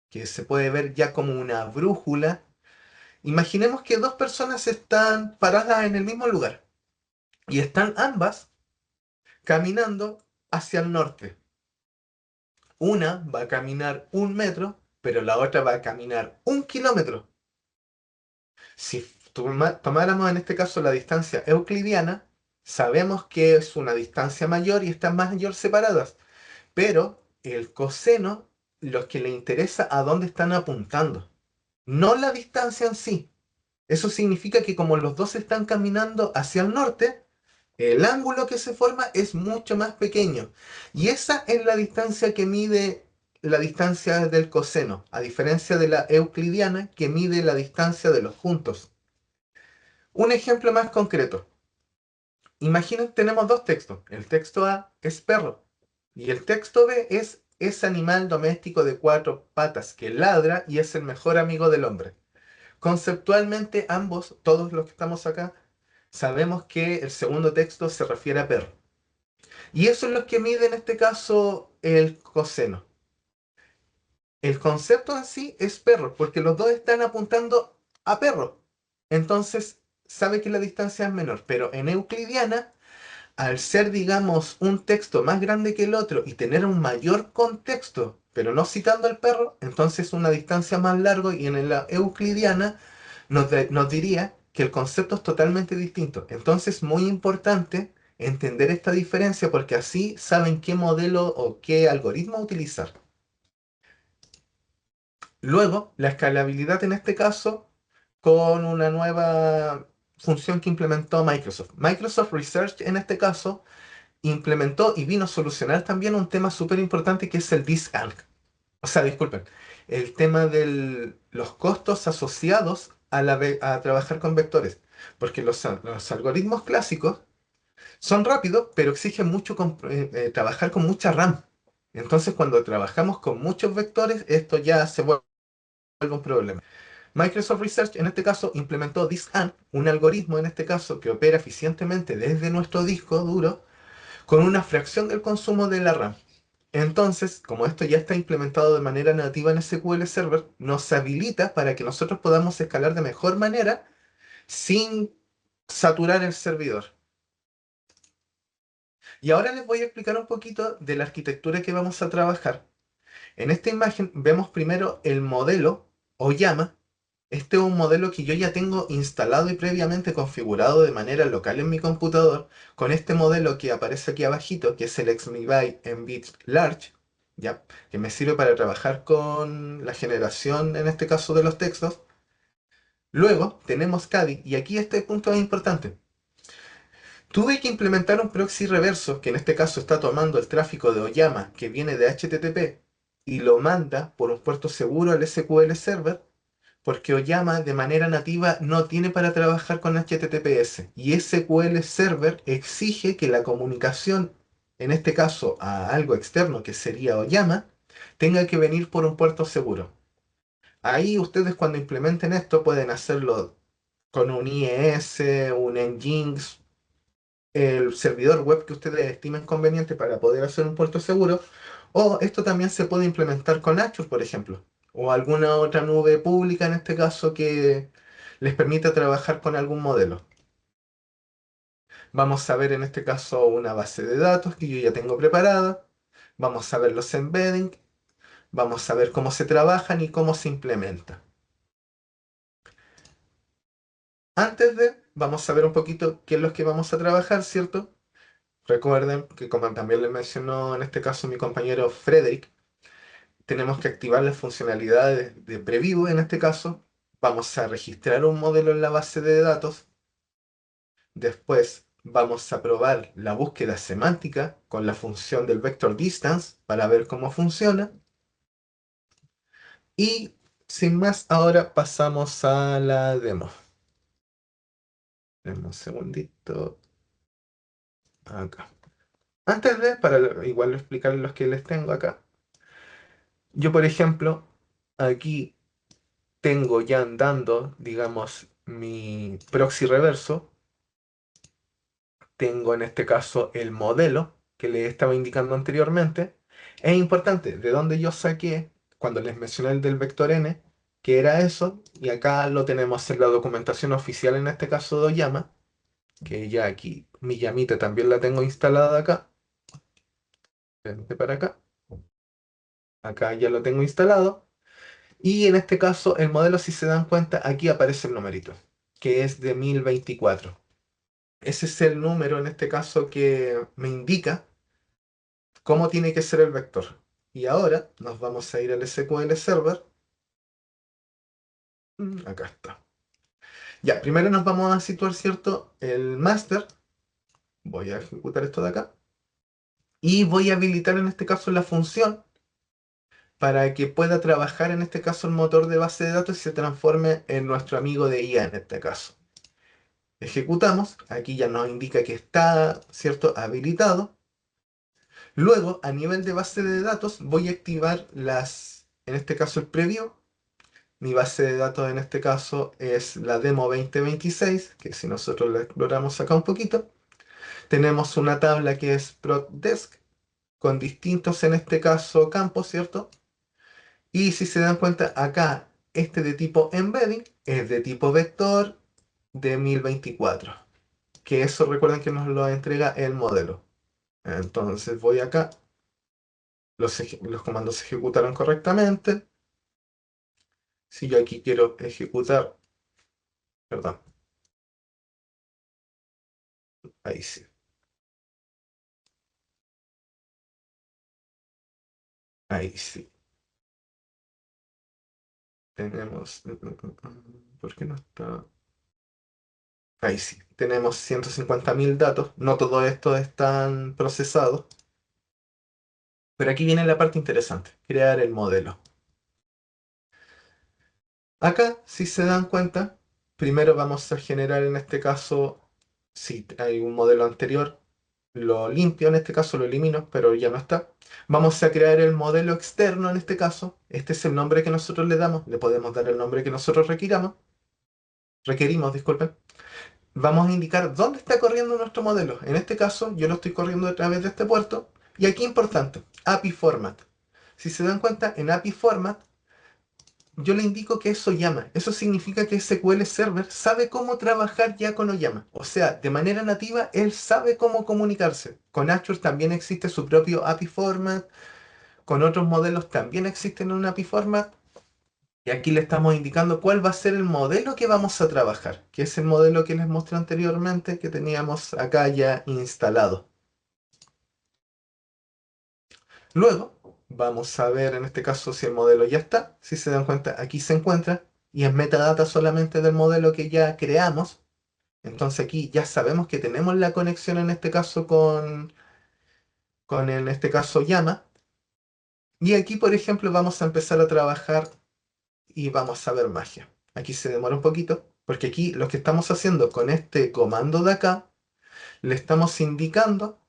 que se puede ver ya como una brújula, imaginemos que dos personas están paradas en el mismo lugar y están ambas caminando hacia el norte. Una va a caminar 1 metro pero la otra va a caminar 1 kilómetro. Si tomáramos en este caso la distancia euclidiana, sabemos que es una distancia mayor y están mayor separadas, pero el coseno, lo que le interesa a dónde están apuntando, no la distancia en sí. Eso significa que como los dos están caminando hacia el norte, el ángulo que se forma es mucho más pequeño. Y esa es la distancia que mide la distancia del coseno, a diferencia de la euclidiana que mide la distancia de los juntos. Un ejemplo más concreto. Imaginen, tenemos dos textos. El texto A es perro y el texto B es ese animal doméstico de 4 patas que ladra y es el mejor amigo del hombre. Conceptualmente, ambos, todos los que estamos acá, sabemos que el segundo texto se refiere a perro. Y eso es lo que mide en este caso el coseno. El concepto en sí es perro, porque los dos están apuntando a perro. Entonces, sabe que la distancia es menor, pero en euclidiana, al ser, digamos, un texto más grande que el otro y tener un mayor contexto, pero no citando al perro, entonces una distancia más larga y en la euclidiana nos diría que el concepto es totalmente distinto. Entonces, muy importante entender esta diferencia porque así saben qué modelo o qué algoritmo utilizar. Luego, la escalabilidad en este caso con una nueva función que implementó Microsoft. Microsoft Research en este caso implementó y vino a solucionar también un tema súper importante que es el disk-alg. O sea, disculpen, el tema de los costos asociados a trabajar con vectores. Porque los algoritmos clásicos son rápidos, pero exigen mucho trabajar con mucha RAM. Entonces, cuando trabajamos con muchos vectores, esto ya se vuelve un problema. Microsoft Research en este caso implementó disk-alg, un algoritmo en este caso que opera eficientemente desde nuestro disco duro con una fracción del consumo de la RAM. Entonces, como esto ya está implementado de manera nativa en SQL Server, nos habilita para que nosotros podamos escalar de mejor manera sin saturar el servidor. Y ahora les voy a explicar un poquito de la arquitectura que vamos a trabajar. En esta imagen vemos primero el modelo Oyama. Este es un modelo que yo ya tengo instalado y previamente configurado de manera local en mi computador con este modelo que aparece aquí abajito, que es el XMebyte en bits large, ya, que me sirve para trabajar con la generación, en este caso, de los textos. Luego tenemos Kadi, y aquí este punto es importante. Tuve que implementar un proxy reverso, que en este caso está tomando el tráfico de Oyama, que viene de HTTP, y lo manda por un puerto seguro al SQL Server, porque Oyama de manera nativa no tiene para trabajar con HTTPS y SQL Server exige que la comunicación, en este caso a algo externo que sería Oyama, tenga que venir por un puerto seguro. Ahí ustedes cuando implementen esto pueden hacerlo con un IES, un Nginx, el servidor web que ustedes estimen conveniente para poder hacer un puerto seguro, o esto también se puede implementar con Azure, por ejemplo, o alguna otra nube pública en este caso que les permita trabajar con algún modelo. Vamos a ver en este caso una base de datos que yo ya tengo preparada, vamos a ver los embedding, vamos a ver cómo se trabajan y cómo se implementa. Antes de, vamos a ver un poquito qué es lo que vamos a trabajar, ¿cierto? Recuerden que como también les mencionó en este caso mi compañero Frederick, tenemos que activar las funcionalidades de preview en este caso. Vamos a registrar un modelo en la base de datos. Después vamos a probar la búsqueda semántica con la función del vector distance para ver cómo funciona. Y sin más, ahora pasamos a la demo. Denme un segundito. Acá. Antes de, para igual explicar los que les tengo acá. Yo, por ejemplo, aquí tengo ya andando, digamos, mi proxy reverso. Tengo en este caso el modelo que les estaba indicando anteriormente. Es importante, de dónde yo saqué, cuando les mencioné el del vector n, que era eso, y acá lo tenemos en la documentación oficial, en este caso de Oyama, que ya aquí mi llamita también la tengo instalada acá. Vente para acá. Acá ya lo tengo instalado. Y en este caso, el modelo, si se dan cuenta, aquí aparece el numerito, que es de 1024. Ese es el número, en este caso, que me indica cómo tiene que ser el vector. Y ahora nos vamos a ir al SQL Server. Acá está. Ya, primero nos vamos a situar, ¿cierto? El master. Voy a ejecutar esto de acá. Y voy a habilitar en este caso la función para que pueda trabajar en este caso el motor de base de datos y se transforme en nuestro amigo de IA en este caso. Ejecutamos, aquí ya nos indica que está, ¿cierto?, habilitado. Luego, a nivel de base de datos, voy a activar en este caso el preview. Mi base de datos en este caso es la demo 2026, que si nosotros la exploramos acá un poquito, tenemos una tabla que es ProcDesk, con distintos en este caso campos, ¿cierto? Y si se dan cuenta, acá este de tipo embedding es de tipo vector de 1024, que eso recuerden que nos lo entrega el modelo. Entonces voy acá, los comandos se ejecutaron correctamente. Si yo aquí quiero ejecutar, perdón, ahí sí, ahí sí. Tenemos, ¿por qué no está? Ahí sí, tenemos 150.000 datos, no todo esto están procesados, pero aquí viene la parte interesante, crear el modelo. Acá, si se dan cuenta, primero vamos a generar en este caso, si hay un modelo anterior, lo limpio, en este caso lo elimino, pero ya no está. Vamos a crear el modelo externo en este caso, este es el nombre que nosotros le damos, le podemos dar el nombre que nosotros requerimos, disculpen. Vamos a indicar dónde está corriendo nuestro modelo. En este caso, yo lo estoy corriendo a través de este puerto. Y aquí importante, API Format. Si se dan cuenta, en API Format, yo le indico que es Oyama. Eso significa que SQL Server sabe cómo trabajar ya con Oyama. O sea, de manera nativa, él sabe cómo comunicarse. Con Azure también existe su propio API Format. Con otros modelos también existen un API Format. Y aquí le estamos indicando cuál va a ser el modelo que vamos a trabajar, que es el modelo que les mostré anteriormente, que teníamos acá ya instalado. Luego, vamos a ver en este caso si el modelo ya está. Si se dan cuenta, aquí se encuentra y es metadata solamente del modelo que ya creamos. Entonces aquí ya sabemos que tenemos la conexión en este caso con en este caso llama. Y aquí, por ejemplo, vamos a empezar a trabajar y vamos a ver magia. Aquí se demora un poquito, porque aquí lo que estamos haciendo con este comando de acá, le estamos indicando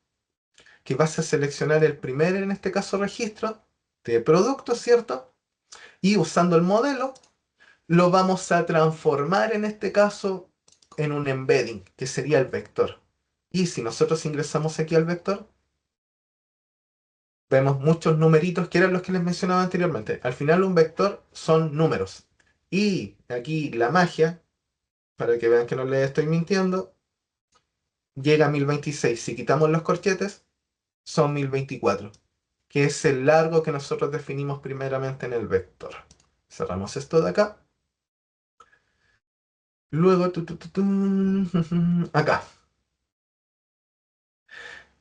que vas a seleccionar el primer, en este caso, registro de producto, ¿cierto? Y usando el modelo, lo vamos a transformar, en este caso, en un embedding, que sería el vector. Y si nosotros ingresamos aquí al vector, vemos muchos numeritos que eran los que les mencionaba anteriormente. Al final un vector son números. Y aquí la magia, para que vean que no les estoy mintiendo, llega a 1026. Si quitamos los corchetes, son 1024, que es el largo que nosotros definimos primeramente en el vector. Cerramos esto de acá. Luego, acá.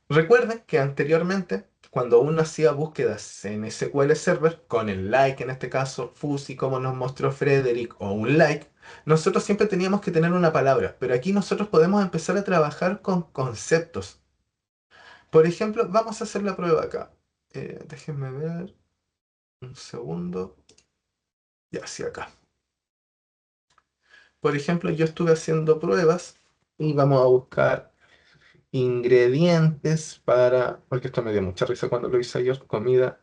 Recuerden que anteriormente, cuando uno hacía búsquedas en SQL Server, con el like en este caso, fuzzy como nos mostró Frederick, o un like, nosotros siempre teníamos que tener una palabra, pero aquí nosotros podemos empezar a trabajar con conceptos. Por ejemplo, vamos a hacer la prueba acá. Déjenme ver un segundo. Ya, sí, acá. Por ejemplo, yo estuve haciendo pruebas y vamos a buscar ingredientes para, porque esto me dio mucha risa cuando lo hice ayer, comida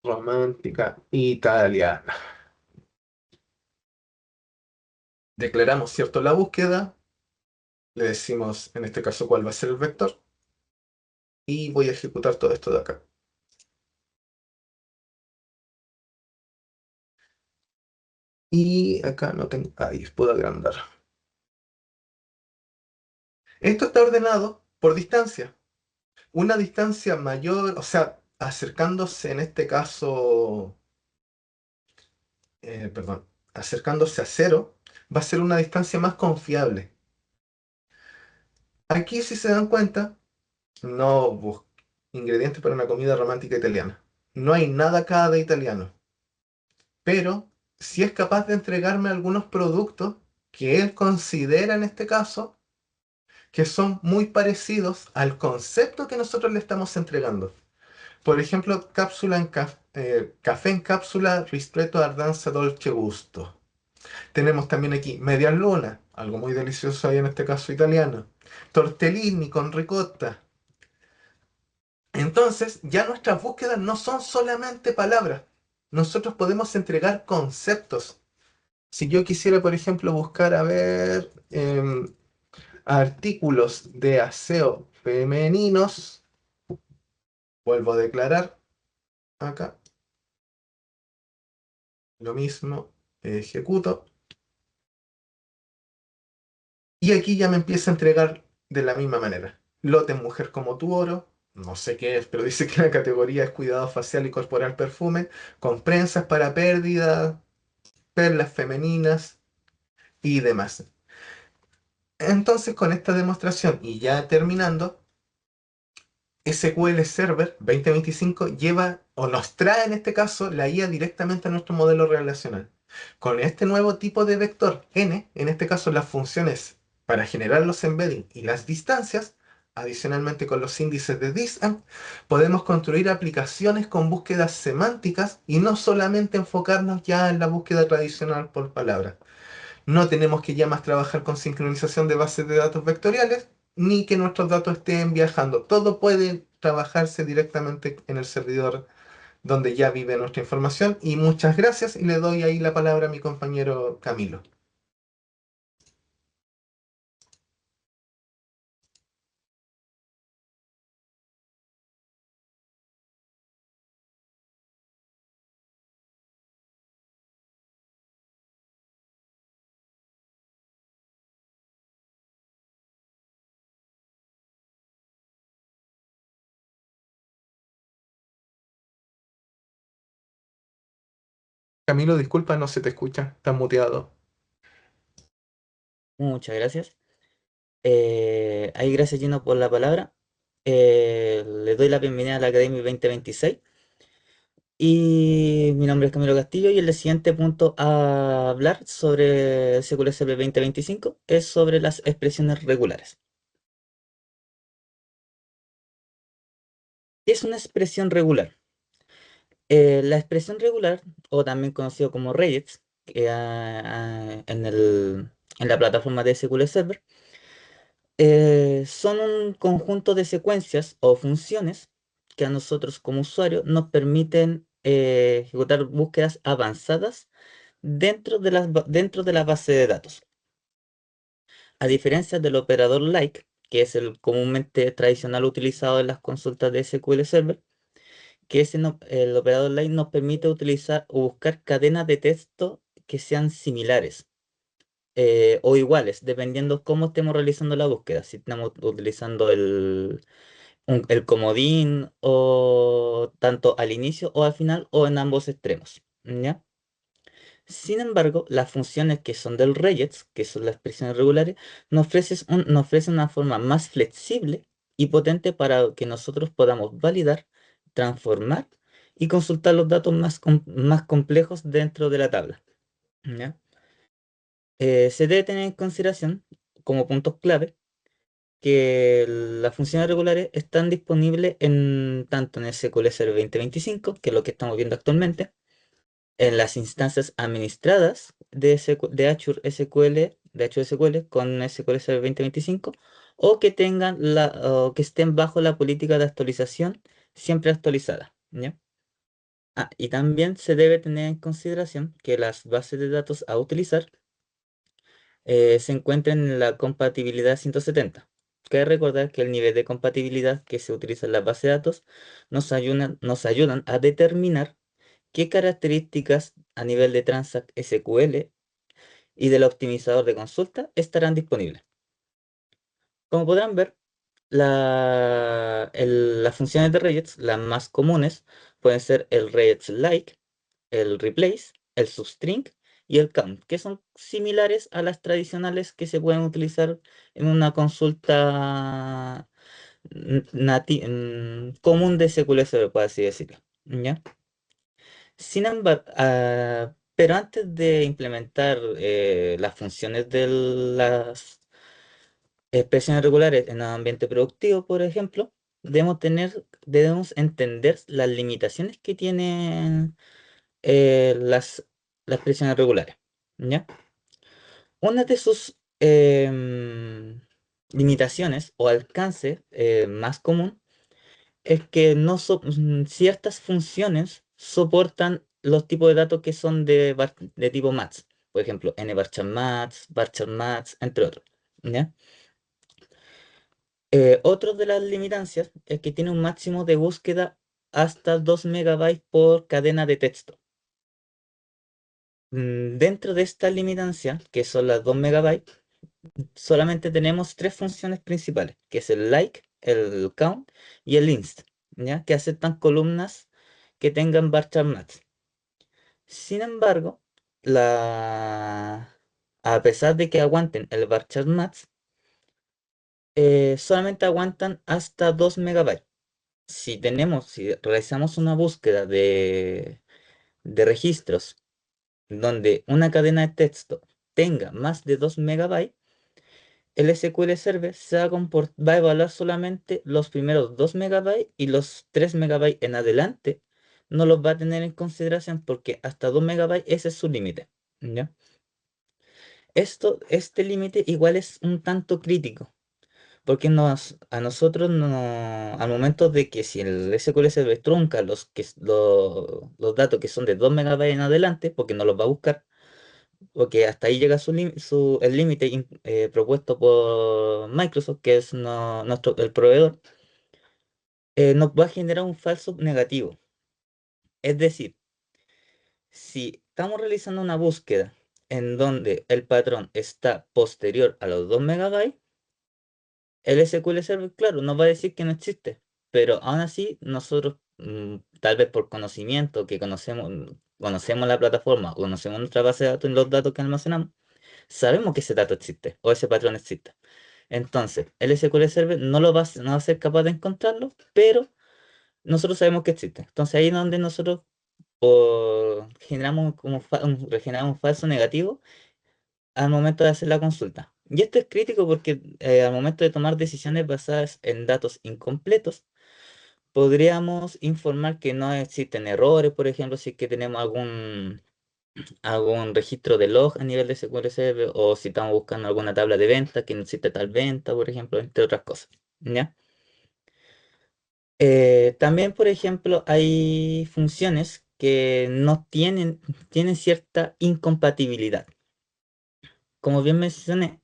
romántica italiana. Declaramos, ¿cierto?, la búsqueda, le decimos en este caso cuál va a ser el vector y voy a ejecutar todo esto de acá. Y acá no tengo, ahí puedo agrandar. Esto está ordenado por distancia. Una distancia mayor, o sea, acercándose en este caso perdón, acercándose a cero, va a ser una distancia más confiable. Aquí, si se dan cuenta, no busco ingredientes para una comida romántica italiana. No hay nada acá de italiano, pero si es capaz de entregarme algunos productos que él considera en este caso que son muy parecidos al concepto que nosotros le estamos entregando. Por ejemplo, café en cápsula ristretto Ardanza Dolce Gusto. Tenemos también aquí media luna, algo muy delicioso ahí en este caso italiano. Tortellini con ricotta. Entonces, ya nuestras búsquedas no son solamente palabras. Nosotros podemos entregar conceptos. Si yo quisiera, por ejemplo, buscar, a ver, artículos de aseo femeninos, vuelvo a declarar acá, lo mismo, ejecuto, y aquí ya me empieza a entregar de la misma manera. Lote mujer como tu oro, no sé qué es, pero dice que la categoría es cuidado facial y corporal perfume, con prensas para pérdida, perlas femeninas y demás. Entonces, con esta demostración y ya terminando, SQL Server 2025 lleva o nos trae en este caso la IA directamente a nuestro modelo relacional. Con este nuevo tipo de vector n, en este caso las funciones para generar los embeddings y las distancias, adicionalmente con los índices de distance, podemos construir aplicaciones con búsquedas semánticas y no solamente enfocarnos ya en la búsqueda tradicional por palabras. No tenemos que ya más trabajar con sincronización de bases de datos vectoriales, ni que nuestros datos estén viajando. Todo puede trabajarse directamente en el servidor donde ya vive nuestra información. Y muchas gracias y le doy ahí la palabra a mi compañero Camilo. Camilo, disculpa, no se te escucha, estás muteado. Muchas gracias. Ahí gracias Gino por la palabra. Le doy la bienvenida a la Academia 2026. Y mi nombre es Camilo Castillo y el siguiente punto a hablar sobre SQL 2025 es sobre las expresiones regulares. ¿Qué es una expresión regular? La expresión regular, o también conocido como regex, en la plataforma de SQL Server, son un conjunto de secuencias o funciones que a nosotros como usuarios nos permiten ejecutar búsquedas avanzadas dentro de la base de datos. A diferencia del operador like, que es el comúnmente tradicional utilizado en las consultas de SQL Server, el operador like nos permite utilizar o buscar cadenas de texto que sean similares o iguales, dependiendo cómo estemos realizando la búsqueda. Si estamos utilizando el comodín o tanto al inicio o al final o en ambos extremos. ¿Ya? Sin embargo, las funciones que son del regex, que son las expresiones regulares, nos ofrecen una forma más flexible y potente para que nosotros podamos validar, transformar y consultar los datos más complejos dentro de la tabla. ¿Ya? Se debe tener en consideración como puntos clave que las funciones regulares están disponibles tanto en SQL Server 2025, que es lo que estamos viendo actualmente, en las instancias administradas de Azure SQL, con SQL Server 2025, o que o que estén bajo la política de actualización siempre actualizada. ¿Ya? Y también se debe tener en consideración que las bases de datos a utilizar se encuentran en la compatibilidad 170. Cabe recordar que el nivel de compatibilidad que se utiliza en la base de datos nos ayudan a determinar qué características a nivel de Transact SQL y del optimizador de consulta estarán disponibles. Como podrán ver, las funciones de regex, las más comunes, pueden ser el regex like, el replace el substring y el count, que son similares a las tradicionales que se pueden utilizar en una consulta común de SQL Server, por así decirlo. ¿Ya? Sin embargo, pero antes de implementar las funciones de las expresiones regulares en un ambiente productivo, por ejemplo, debemos entender las limitaciones que tienen las expresiones regulares. ¿Ya? Una de sus limitaciones o alcance más común es que ciertas funciones soportan los tipos de datos que son de tipo maths. Por ejemplo, nvarchar maths, varchar maths, entre otros. ¿Ya? Otro de las limitancias es que tiene un máximo de búsqueda hasta 2 megabytes por cadena de texto. Dentro de esta limitancia, que son las 2 megabytes, solamente tenemos tres funciones principales, que es el like, el count y el inst, ¿ya? Que aceptan columnas que tengan varchar maths. Sin embargo, a pesar de que aguanten el varchar maths, solamente aguantan hasta 2 megabytes. Si realizamos una búsqueda de registros donde una cadena de texto tenga más de 2 megabytes, el SQL Server va a evaluar solamente los primeros 2 megabytes y los 3 megabytes en adelante no los va a tener en consideración porque hasta 2 megabytes ese es su límite. ¿Ya? Este límite igual es un tanto crítico porque a nosotros al momento de que si el SQL Server trunca los datos que son de 2 megabytes en adelante, porque no los va a buscar, porque hasta ahí llega el límite propuesto por Microsoft, que es el proveedor, nos va a generar un falso negativo. Es decir, si estamos realizando una búsqueda en donde el patrón está posterior a los 2 megabytes, el SQL Server, claro, nos va a decir que no existe, pero aún así nosotros, tal vez por conocimiento, que conocemos la plataforma, conocemos nuestra base de datos y los datos que almacenamos, sabemos que ese dato existe o ese patrón existe. Entonces, el SQL Server no va a ser capaz de encontrarlo, pero nosotros sabemos que existe. Entonces, ahí es donde nosotros generamos un falso negativo al momento de hacer la consulta. Y esto es crítico porque al momento de tomar decisiones basadas en datos incompletos, podríamos informar que no existen errores, por ejemplo, si es que tenemos algún registro de log a nivel de SQL Server o si estamos buscando alguna tabla de venta que no existe tal venta, por ejemplo, entre otras cosas. ¿Ya? También, por ejemplo, hay funciones que no tienen cierta incompatibilidad. Como bien mencioné,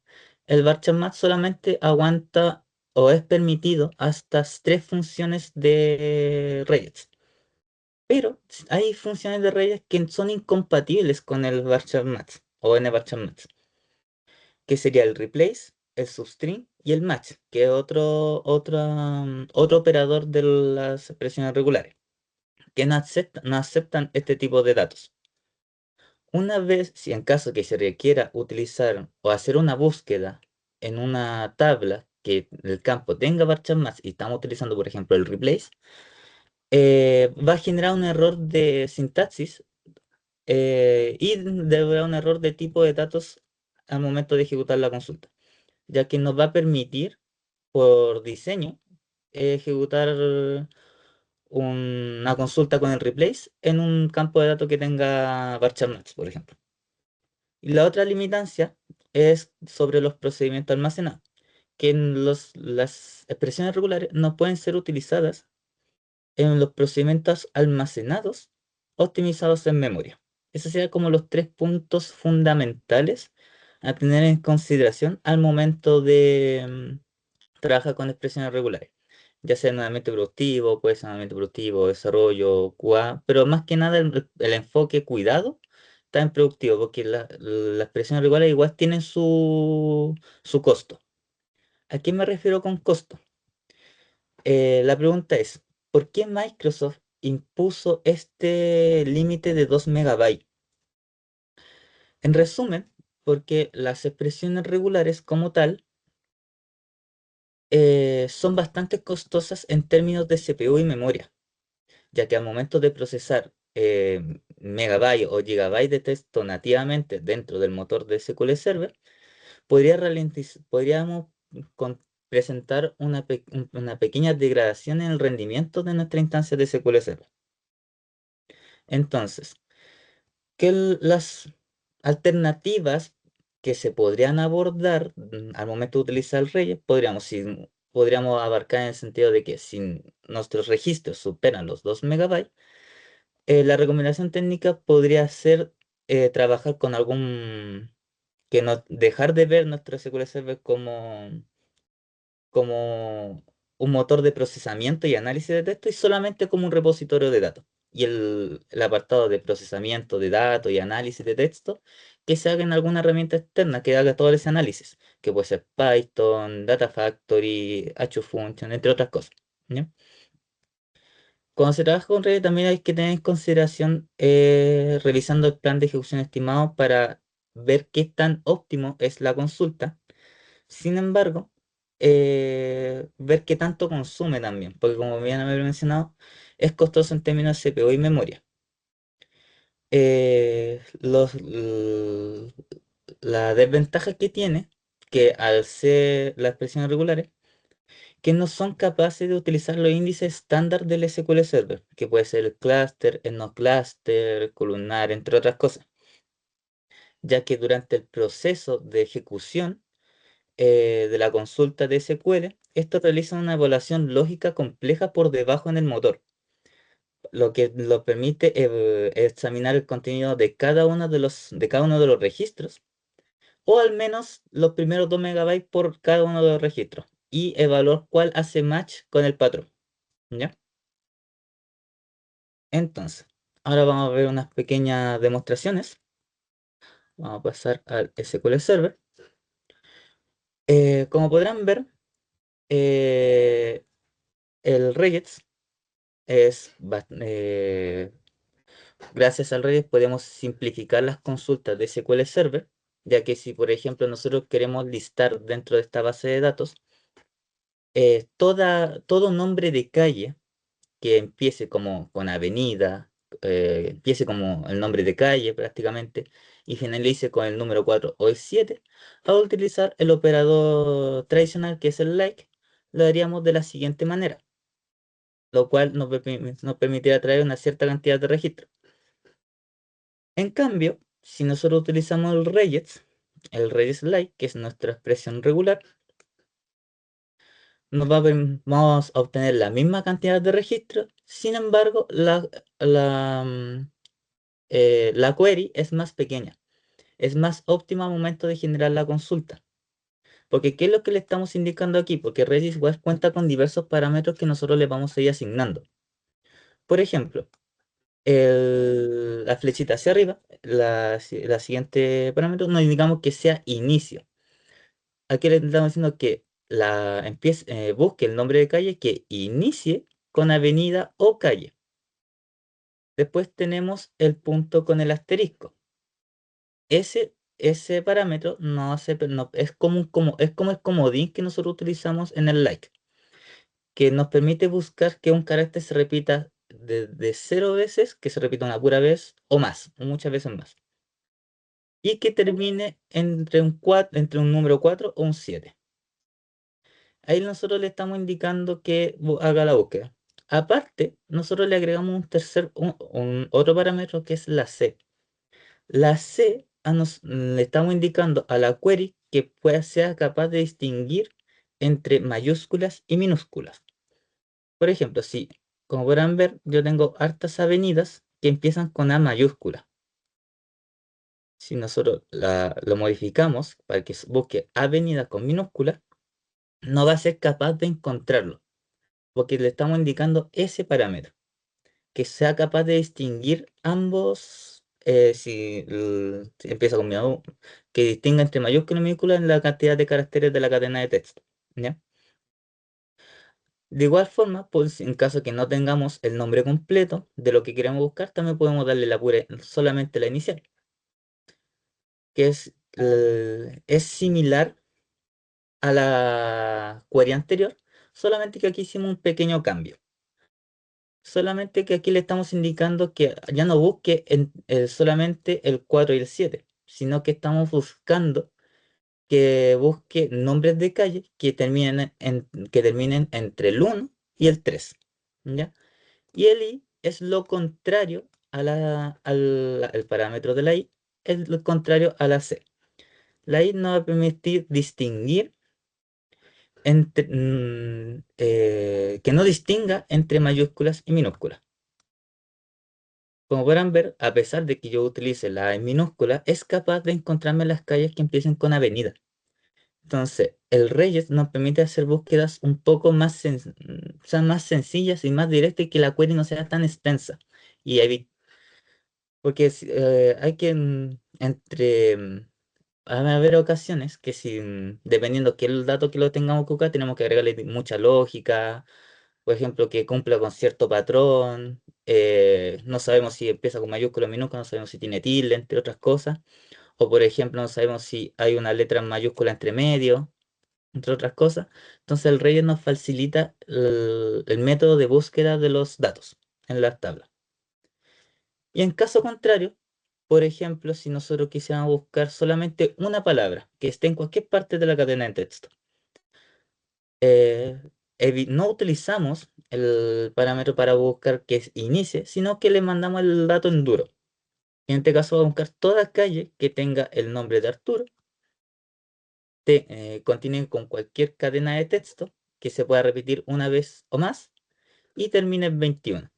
el varchar math solamente aguanta o es permitido hasta tres funciones de regex. Pero hay funciones de regex que son incompatibles con el varchar math o nvarchar math, que sería el replace, el substring y el match, que es otro operador de las expresiones regulares, que no aceptan este tipo de datos. Una vez, si en caso que se requiera utilizar o hacer una búsqueda en una tabla que el campo tenga varchar math y estamos utilizando, por ejemplo, el replace, va a generar un error de sintaxis y deberá un error de tipo de datos al momento de ejecutar la consulta, ya que nos va a permitir, por diseño, ejecutar una consulta con el replace en un campo de datos que tenga varchar math, por ejemplo. Y la otra limitancia es sobre los procedimientos almacenados, que las expresiones regulares no pueden ser utilizadas en los procedimientos almacenados optimizados en memoria. Esos serían como los tres puntos fundamentales a tener en consideración al momento de trabajar con expresiones regulares. Ya sea en un ambiente productivo, puede ser un ambiente productivo, desarrollo, QA, pero más que nada el enfoque cuidado está en productivo, porque las expresiones regulares igual tienen su costo. ¿A qué me refiero con costo? La pregunta es, ¿por qué Microsoft impuso este límite de 2 megabytes? En resumen, porque las expresiones regulares como tal son bastante costosas en términos de CPU y memoria, ya que al momento de procesar megabyte o gigabyte de texto nativamente dentro del motor de SQL Server, podríamos presentar una pequeña degradación en el rendimiento de nuestra instancia de SQL Server. Entonces, las alternativas que se podrían abordar al momento de utilizar el Reyes, podríamos abarcar en el sentido de que si nuestros registros superan los 2 megabytes, la recomendación técnica podría ser trabajar con que no dejar de ver nuestro SQL Server como un motor de procesamiento y análisis de texto y solamente como un repositorio de datos. Y el apartado de procesamiento de datos y análisis de texto que se haga en alguna herramienta externa que haga todo ese análisis, que puede ser Python, Data Factory, HFunction, entre otras cosas. ¿Ya? Cuando se trabaja con Redis también hay que tener en consideración revisando el plan de ejecución estimado para ver qué tan óptimo es la consulta. Sin embargo, ver qué tanto consume también, porque como bien había mencionado, es costoso en términos de CPU y memoria. La desventaja que tiene, que al ser las expresiones regulares, que no son capaces de utilizar los índices estándar del SQL Server, que puede ser el cluster, el no cluster, columnar, entre otras cosas, ya que durante el proceso de ejecución de la consulta de SQL, esto realiza una evaluación lógica compleja por debajo en el motor, lo que lo permite examinar el contenido de cada uno de los registros, o al menos los primeros 2 megabytes por cada uno de los registros, y evaluar cuál hace match con el patrón. ¿Ya? Entonces, ahora vamos a ver unas pequeñas demostraciones. Vamos a pasar al SQL Server. Como podrán ver, el regex gracias al regex podemos simplificar las consultas de SQL Server, ya que si, por ejemplo, nosotros queremos listar dentro de esta base de datos todo nombre de calle que empiece como con avenida, empiece como el nombre de calle prácticamente, y finalice con el número 4 o el 7, al utilizar el operador tradicional que es el like, lo haríamos de la siguiente manera, lo cual nos permitirá traer una cierta cantidad de registros. En cambio, si nosotros utilizamos el regex like, que es nuestra expresión regular, vamos a obtener la misma cantidad de registros. Sin embargo, la query es más pequeña, es más óptima al momento de generar la consulta. Porque, ¿qué es lo que le estamos indicando aquí? Porque Redis Web cuenta con diversos parámetros que nosotros le vamos a ir asignando. Por ejemplo, la flechita hacia arriba, la siguiente parámetro, nos indicamos que sea inicio. Aquí le estamos diciendo que busque el nombre de calle que inicie con avenida o calle. Después tenemos el punto con el asterisco. Ese parámetro es como el comodín que nosotros utilizamos en el like, que nos permite buscar que un carácter se repita de 0 veces, que se repita una pura vez o más, o muchas veces más. Y que termine entre un número 4 o un 7. Ahí nosotros le estamos indicando que haga la búsqueda. Aparte, nosotros le agregamos otro parámetro que es la C. La C le estamos indicando a la query que sea capaz de distinguir entre mayúsculas y minúsculas. Por ejemplo, si, como podrán ver, yo tengo hartas avenidas que empiezan con A mayúscula. Si nosotros lo modificamos para que busque avenidas con minúsculas, no va a ser capaz de encontrarlo, porque le estamos indicando ese parámetro, que sea capaz de distinguir ambos, si empieza con que distinga entre mayúscula y minúscula en la cantidad de caracteres de la cadena de texto. ¿Ya? De igual forma, pues, en caso que no tengamos el nombre completo de lo que queremos buscar, también podemos darle solamente la inicial. que es similar a la query anterior, solamente que aquí hicimos un pequeño cambio. Solamente que aquí le estamos indicando que ya no busque solamente el 4 y el 7, sino que estamos buscando que busque nombres de calle que terminen entre el 1 y el 3. ¿Ya? Y el i es lo contrario al parámetro de la i, es lo contrario a la c. La i nos va a permitir distinguir que no distinga entre mayúsculas y minúsculas. Como podrán ver, a pesar de que yo utilice la en minúscula, es capaz de encontrarme las calles que empiecen con avenida. Entonces, el Reyes nos permite hacer búsquedas un poco más, más sencillas y más directas y que la query no sea tan extensa. Porque hay que, va a haber ocasiones que si, dependiendo qué el dato que lo tengamos que buscar, tenemos que agregarle mucha lógica, por ejemplo, que cumpla con cierto patrón, no sabemos si empieza con mayúscula o minúscula, no sabemos si tiene tilde, entre otras cosas, o por ejemplo, no sabemos si hay una letra en mayúscula entre medio, entre otras cosas. Entonces el Reyes nos facilita el método de búsqueda de los datos en las tablas. Y en caso contrario, por ejemplo, si nosotros quisiéramos buscar solamente una palabra que esté en cualquier parte de la cadena de texto, no utilizamos el parámetro para buscar que inicie, sino que le mandamos el dato en duro. En este caso vamos a buscar toda calle que tenga el nombre de Arturo, continúe con cualquier cadena de texto que se pueda repetir una vez o más y termine en 21.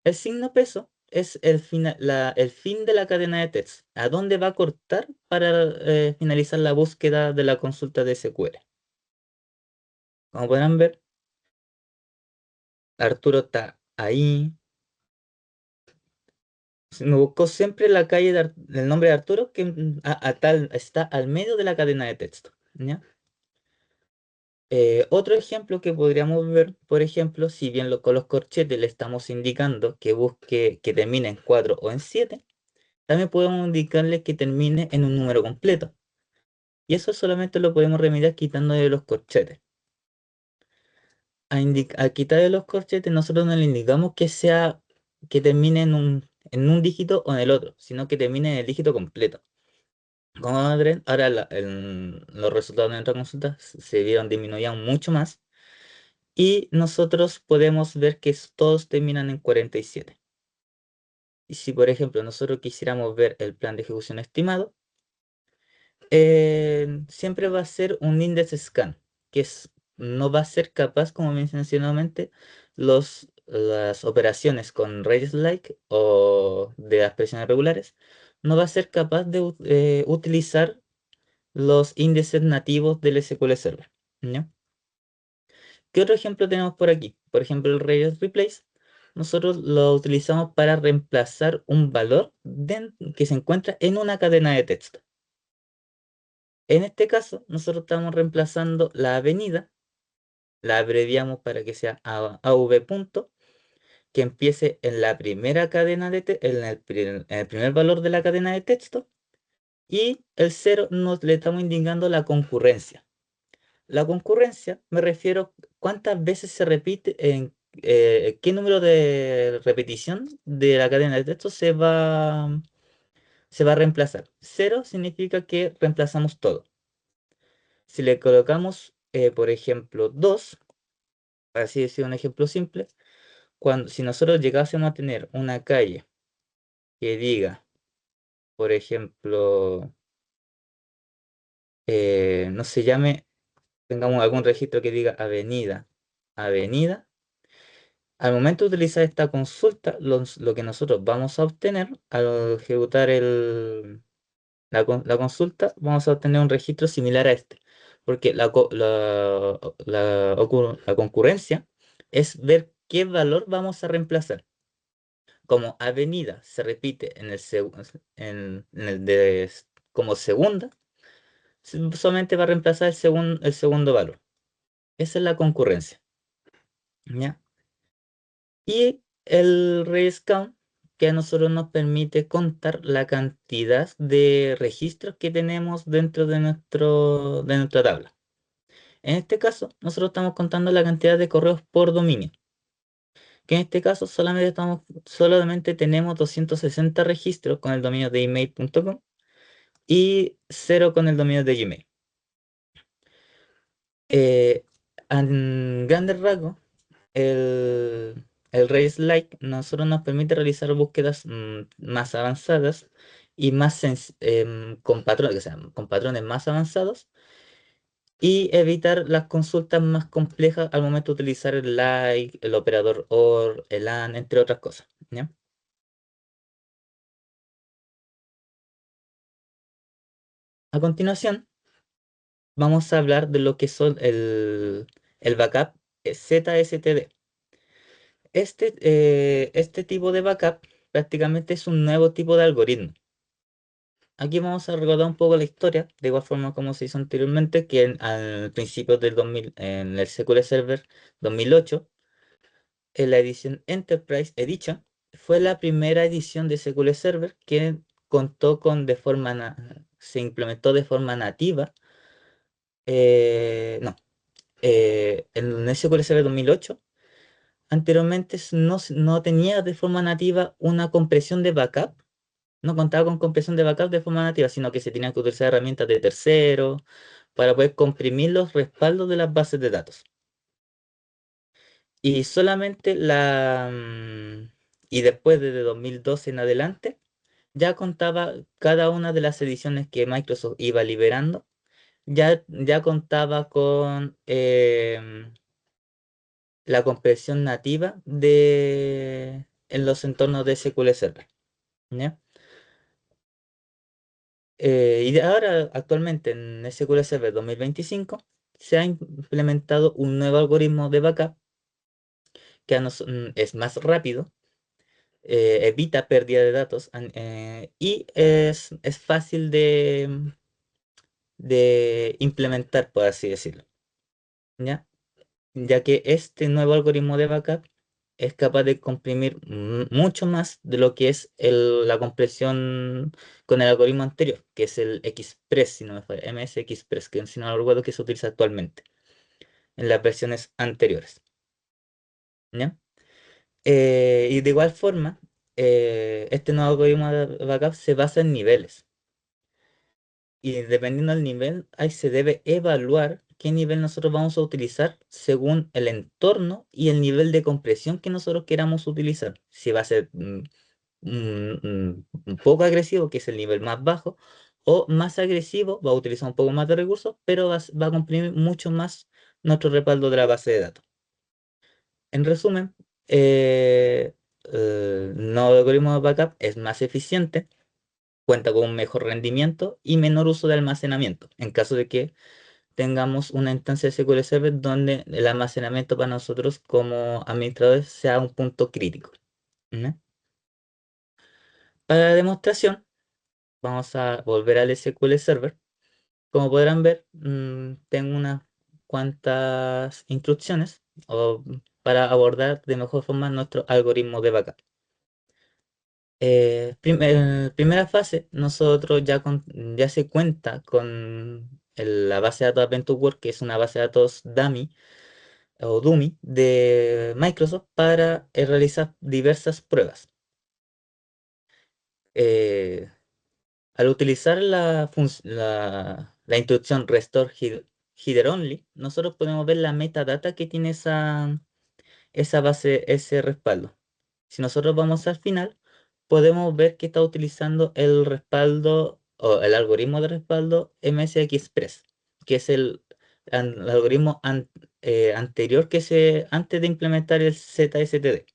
El signo peso es el fin de la cadena de texto, a dónde va a cortar para finalizar la búsqueda de la consulta de SQL. Como podrán ver, Arturo está ahí. Me buscó siempre la calle del nombre de Arturo que está al medio de la cadena de texto. ¿Ya? Otro ejemplo que podríamos ver, por ejemplo, si bien con los corchetes le estamos indicando que busque que termine en 4 o en 7, también podemos indicarle que termine en un número completo. Y eso solamente lo podemos remediar quitando de los corchetes. A quitar de los corchetes nosotros no le indicamos que termine en un dígito o en el otro, sino que termine en el dígito completo. Como ven, ahora los resultados de nuestra consulta se vieron disminuían mucho más y nosotros podemos ver que todos terminan en 47. Y si por ejemplo nosotros quisiéramos ver el plan de ejecución estimado, siempre va a ser un index scan, que no va a ser capaz, como mencioné anteriormente, las operaciones con Reyes like o de expresiones regulares, no va a ser capaz de utilizar los índices nativos del SQL Server. ¿Ya? ¿Qué otro ejemplo tenemos por aquí? Por ejemplo, el Reyes replace. Nosotros lo utilizamos para reemplazar un valor que se encuentra en una cadena de texto. En este caso, nosotros estamos reemplazando la avenida, la abreviamos para que sea AV punto, que empiece en la primera cadena en el primer valor de la cadena de texto, y el 0 le estamos indicando la concurrencia. La concurrencia me refiero cuántas veces se repite, qué número de repetición de la cadena de texto se va a reemplazar. 0 significa que reemplazamos todo. Si le colocamos, por ejemplo, 2, así decir un ejemplo simple, si nosotros llegásemos a tener una calle que diga, por ejemplo, no se llame, tengamos algún registro que diga avenida, avenida, al momento de utilizar esta consulta, lo que nosotros vamos a obtener al ejecutar la consulta, vamos a obtener un registro similar a este. Porque la concurrencia es ver qué valor vamos a reemplazar. Como avenida se repite como segunda, solamente va a reemplazar el segundo valor. Esa es la concurrencia. ¿Ya? Y el Reyes count que a nosotros nos permite contar la cantidad de registros que tenemos dentro de nuestra tabla. En este caso, nosotros estamos contando la cantidad de correos por dominio, que en este caso solamente tenemos 260 registros con el dominio de email.com y 0 con el dominio de Gmail. En grandes rasgos, el Rails Lite nosotros nos permite realizar búsquedas más avanzadas y con patrones, o sea, con patrones más avanzados, y evitar las consultas más complejas al momento de utilizar el like, el operador OR, el AND, entre otras cosas, ¿ya? A continuación, vamos a hablar de lo que son el backup ZSTD. Este tipo de backup prácticamente es un nuevo tipo de algoritmo. Aquí vamos a recordar un poco la historia, de igual forma como se hizo anteriormente, que al principio del 2000, en el SQL Server 2008, en la edición Enterprise Edition, fue la primera edición de SQL Server que contó con se implementó de forma nativa. No, en el SQL Server 2008, anteriormente no tenía de forma nativa una compresión de backup. No contaba con compresión de backup de forma nativa, sino que se tenían que utilizar herramientas de terceros para poder comprimir los respaldos de las bases de datos. Y solamente y después desde 2012 en adelante, ya contaba cada una de las ediciones que Microsoft iba liberando, ya contaba con la compresión nativa en los entornos de SQL Server. ¿Ya? Y ahora, actualmente, en SQL Server 2025, se ha implementado un nuevo algoritmo de backup que es más rápido, evita pérdida de datos y es fácil de implementar, por así decirlo. ¿Ya? Ya que este nuevo algoritmo de backup es capaz de comprimir mucho más de lo que es la compresión con el algoritmo anterior, que es el Express, si no me falla, MS Express, que si no recuerdo que se utiliza actualmente en las versiones anteriores. ¿Ya? Y de igual forma, este nuevo algoritmo de backup se basa en niveles. Y dependiendo del nivel, ahí se debe evaluar qué nivel nosotros vamos a utilizar según el entorno y el nivel de compresión que nosotros queramos utilizar. Si va a ser un poco agresivo, que es el nivel más bajo, o más agresivo, va a utilizar un poco más de recursos, pero va a comprimir mucho más nuestro respaldo de la base de datos. En resumen, el nuevo algoritmo de backup es más eficiente, cuenta con un mejor rendimiento y menor uso de almacenamiento, en caso de que tengamos una instancia de SQL Server donde el almacenamiento para nosotros como administradores sea un punto crítico. ¿Ya? Para la demostración, vamos a volver al SQL Server. Como podrán ver, tengo unas cuantas instrucciones para abordar de mejor forma nuestro algoritmo de backup. Primera fase, nosotros ya se cuenta con la base de datos AdventureWorks, que es una base de datos dummy o dummy de Microsoft para realizar diversas pruebas. Eh, Al utilizar la instrucción restore header only, nosotros podemos ver la metadata que tiene esa base, ese respaldo. Si nosotros vamos al final, podemos ver que está utilizando el respaldo o el algoritmo de respaldo MSXpress, que es el algoritmo anterior antes de implementar el ZSTD.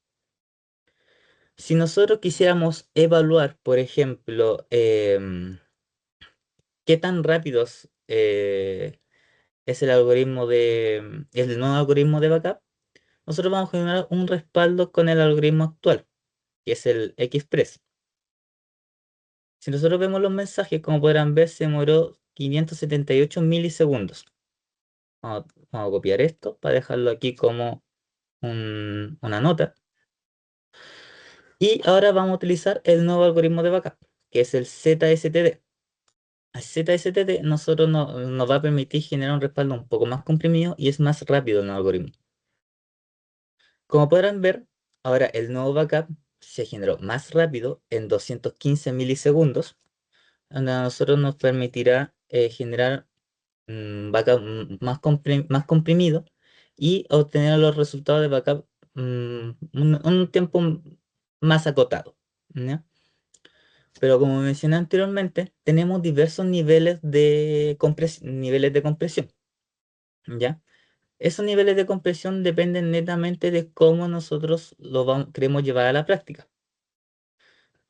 Si nosotros quisiéramos evaluar, por ejemplo, qué tan rápidos es el nuevo algoritmo de backup, nosotros vamos a generar un respaldo con el algoritmo actual, que es el Express. Si nosotros vemos los mensajes, como podrán ver, se demoró 578 milisegundos. Vamos a copiar esto para dejarlo aquí como una nota. Y ahora vamos a utilizar el nuevo algoritmo de backup, que es el ZSTD. El ZSTD nos va a permitir generar un respaldo un poco más comprimido y es más rápido el nuevo algoritmo. Como podrán ver, ahora el nuevo backup se generó más rápido en 215 milisegundos, donde a nosotros nos permitirá generar backup más comprimido y obtener los resultados de backup un tiempo más acotado, ¿ya? Pero como mencioné anteriormente, tenemos diversos niveles de compresión, ¿ya? Esos niveles de compresión dependen netamente de cómo nosotros queremos llevar a la práctica.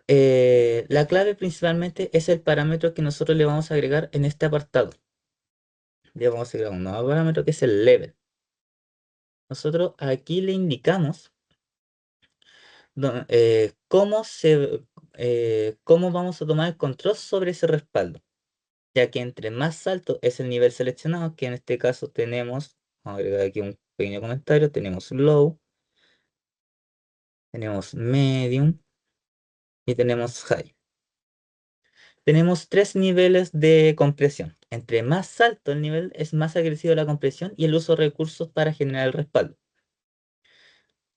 La clave principalmente es el parámetro que nosotros le vamos a agregar en este apartado. Le vamos a agregar un nuevo parámetro que es el level. Nosotros aquí le indicamos cómo vamos a tomar el control sobre ese respaldo, ya que entre más alto es el nivel seleccionado, que en este caso tenemos, vamos a agregar aquí un pequeño comentario, tenemos low, tenemos medium y tenemos high. Tenemos tres niveles de compresión. Entre más alto el nivel, es más agresiva la compresión y el uso de recursos para generar el respaldo.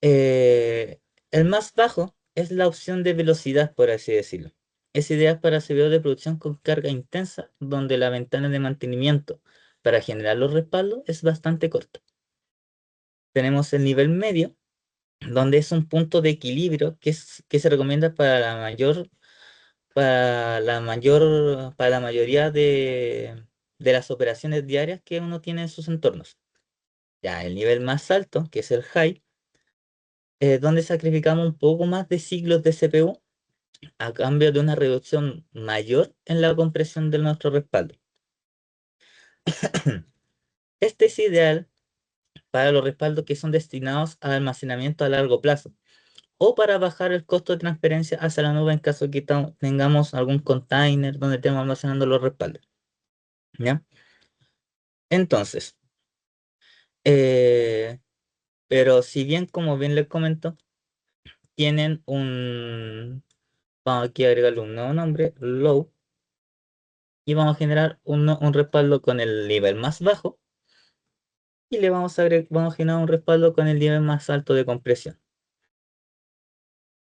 Eh, el más bajo es la opción de velocidad, por así decirlo. Es ideal para servidores de producción con carga intensa, donde la ventana de mantenimiento para generar los respaldos es bastante corta. Tenemos el nivel medio, donde es un punto de equilibrio que se recomienda para la mayoría de las operaciones diarias que uno tiene en sus entornos. Ya el nivel más alto, que es el high, donde sacrificamos un poco más de ciclos de CPU a cambio de una reducción mayor en la compresión de nuestro respaldo. Este es ideal para los respaldos que son destinados al almacenamiento a largo plazo o para bajar el costo de transferencia hacia la nube en caso que tengamos algún container donde estemos almacenando los respaldos. ¿Ya? Entonces, eh, pero si bien, como bien les comento, tienen vamos aquí a agregarle un nuevo nombre, low, y vamos a generar un respaldo con el nivel más bajo y le vamos a generar un respaldo con el nivel más alto de compresión.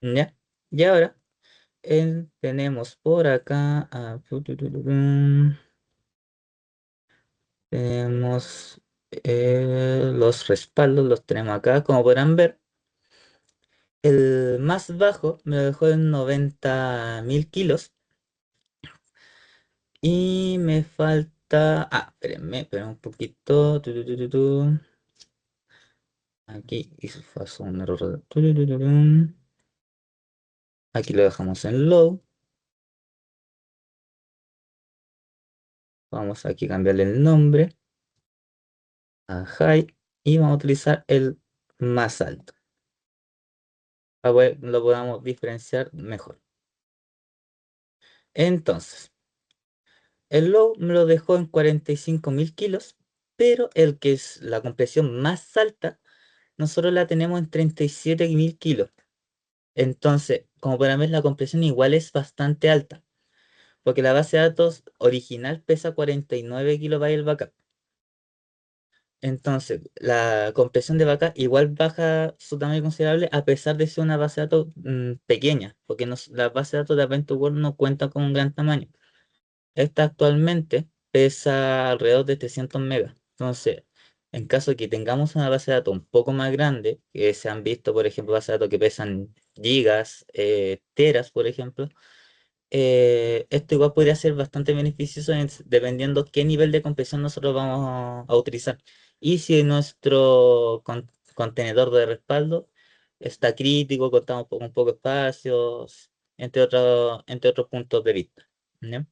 ¿Ya? Y ahora tenemos por acá, tenemos los respaldos, los tenemos acá, como podrán ver. El más bajo me lo dejó en 90.000 kilos. Y me falta. Esperen un poquito. Aquí pasó un error. Aquí lo dejamos en low. Vamos aquí a cambiarle el nombre a high. Y vamos a utilizar el más alto, para que lo podamos diferenciar mejor. Entonces, el low me lo dejó en 45.000 kilos, pero el que es la compresión más alta, nosotros la tenemos en 37.000 kilos. Entonces, como podrán ver, la compresión igual es bastante alta, porque la base de datos original pesa 49 kilobytes el backup. Entonces, la compresión de backup igual baja su tamaño considerable a pesar de ser una base de datos pequeña, porque la base de datos de Adventure World no cuenta con un gran tamaño. Esta actualmente pesa alrededor de 300 megas. Entonces, en caso de que tengamos una base de datos un poco más grande, que se han visto, por ejemplo, bases de datos que pesan gigas, teras, por ejemplo, esto igual podría ser bastante beneficioso dependiendo qué nivel de compresión nosotros vamos a utilizar. Y si nuestro contenedor de respaldo está crítico, contamos con pocos espacios, entre otros puntos de vista. ¿Ya?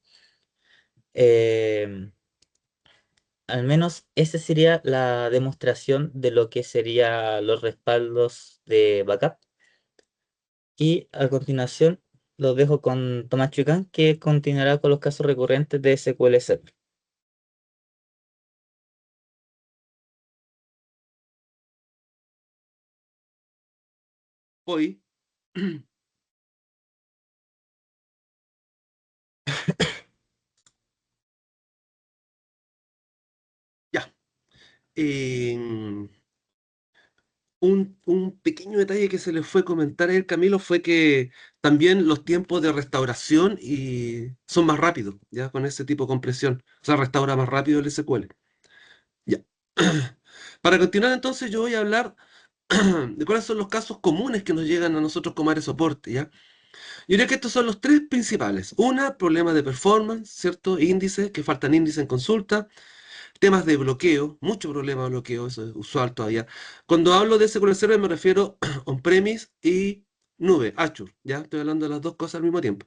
Em, Al menos esa sería la demostración de lo que serían los respaldos de backup. Y a continuación los dejo con Tomás Chucán, que continuará con los casos recurrentes de SQL Server. Hoy Ya. Em, un pequeño detalle que se le fue a comentar a él, Camilo, fue que también los tiempos de restauración son más rápidos, ya con ese tipo de compresión. O sea, restaura más rápido el SQL. Ya. Para continuar, entonces, yo voy a hablar de cuáles son los casos comunes que nos llegan a nosotros como área de soporte, ¿ya? Yo diría que estos son los tres principales. Una, problemas de performance, ¿cierto? Índices, que faltan índices en consulta. Temas de bloqueo, mucho problema de bloqueo, eso es usual todavía. Cuando hablo de SQL Server me refiero on-premise y nube, Azure, ¿ya? Estoy hablando de las dos cosas al mismo tiempo.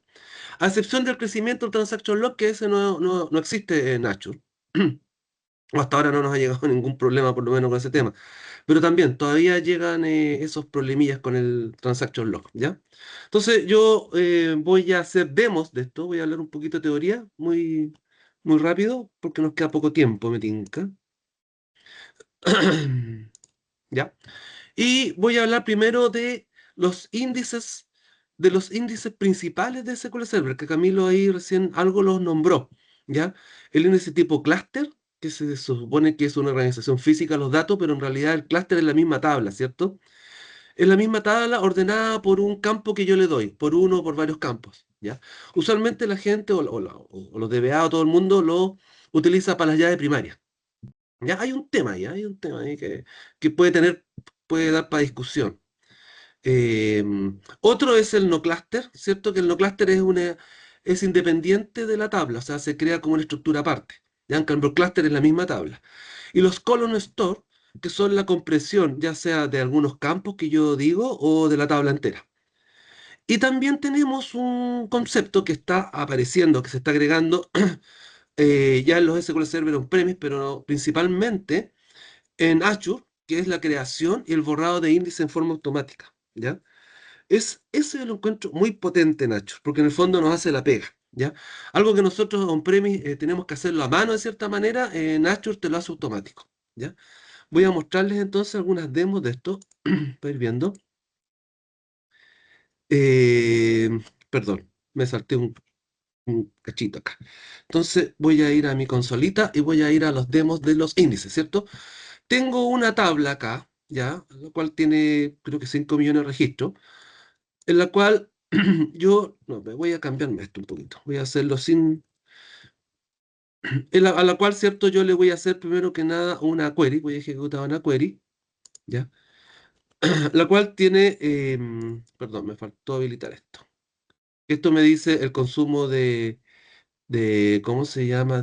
A excepción del crecimiento del transaction log, que ese no existe en Azure. O hasta ahora no nos ha llegado ningún problema, por lo menos con ese tema. Pero también todavía llegan esos problemillas con el transaction log, ¿ya? Entonces yo voy a hacer demos de esto, voy a hablar un poquito de teoría, muy rápido, porque nos queda poco tiempo, me tinca. ¿Ya? Y voy a hablar primero los índices, de los índices principales de SQL Server, que Camilo ahí recién algo los nombró, ¿ya? El índice tipo clúster, que se supone que es una organización física de los datos, pero en realidad el clúster es la misma tabla, ¿cierto? Es la misma tabla ordenada por un campo que yo le doy, por uno o por varios campos, ¿ya? Usualmente la gente o los DBA o todo el mundo lo utiliza para las llaves primarias. Ya hay un tema ahí que puede dar para discusión. Otro es el no cluster, ¿cierto? Que el no cluster es independiente de la tabla, o sea, se crea como una estructura aparte. Ya en cambio, el cluster es la misma tabla. Y los column store, que son la compresión, ya sea de algunos campos que yo digo o de la tabla entera. Y también tenemos un concepto que está apareciendo, que se está agregando ya en los SQL Server on-premise, pero principalmente en Azure, que es la creación y el borrado de índices en forma automática, ¿ya? Ese yo lo encuentro muy potente en Azure, porque en el fondo nos hace la pega, ¿ya? Algo que nosotros on-premise tenemos que hacerlo a mano de cierta manera, en Azure te lo hace automático, ¿ya? Voy a mostrarles entonces algunas demos de esto, para ir viendo. Eh, Perdón, me salté un cachito acá. Entonces voy a ir a mi consolita y voy a ir a los demos de los índices, ¿cierto? Tengo una tabla acá, ¿ya? La cual tiene, creo que 5 millones de registros, en la cual yo, no, me voy a cambiarme esto un poquito, voy a hacerlo sin, a la cual, ¿cierto? Yo le voy a hacer primero que nada una query, voy a ejecutar una query, ¿ya? La cual tiene, perdón, me faltó habilitar esto. Esto me dice el consumo ¿cómo se llama?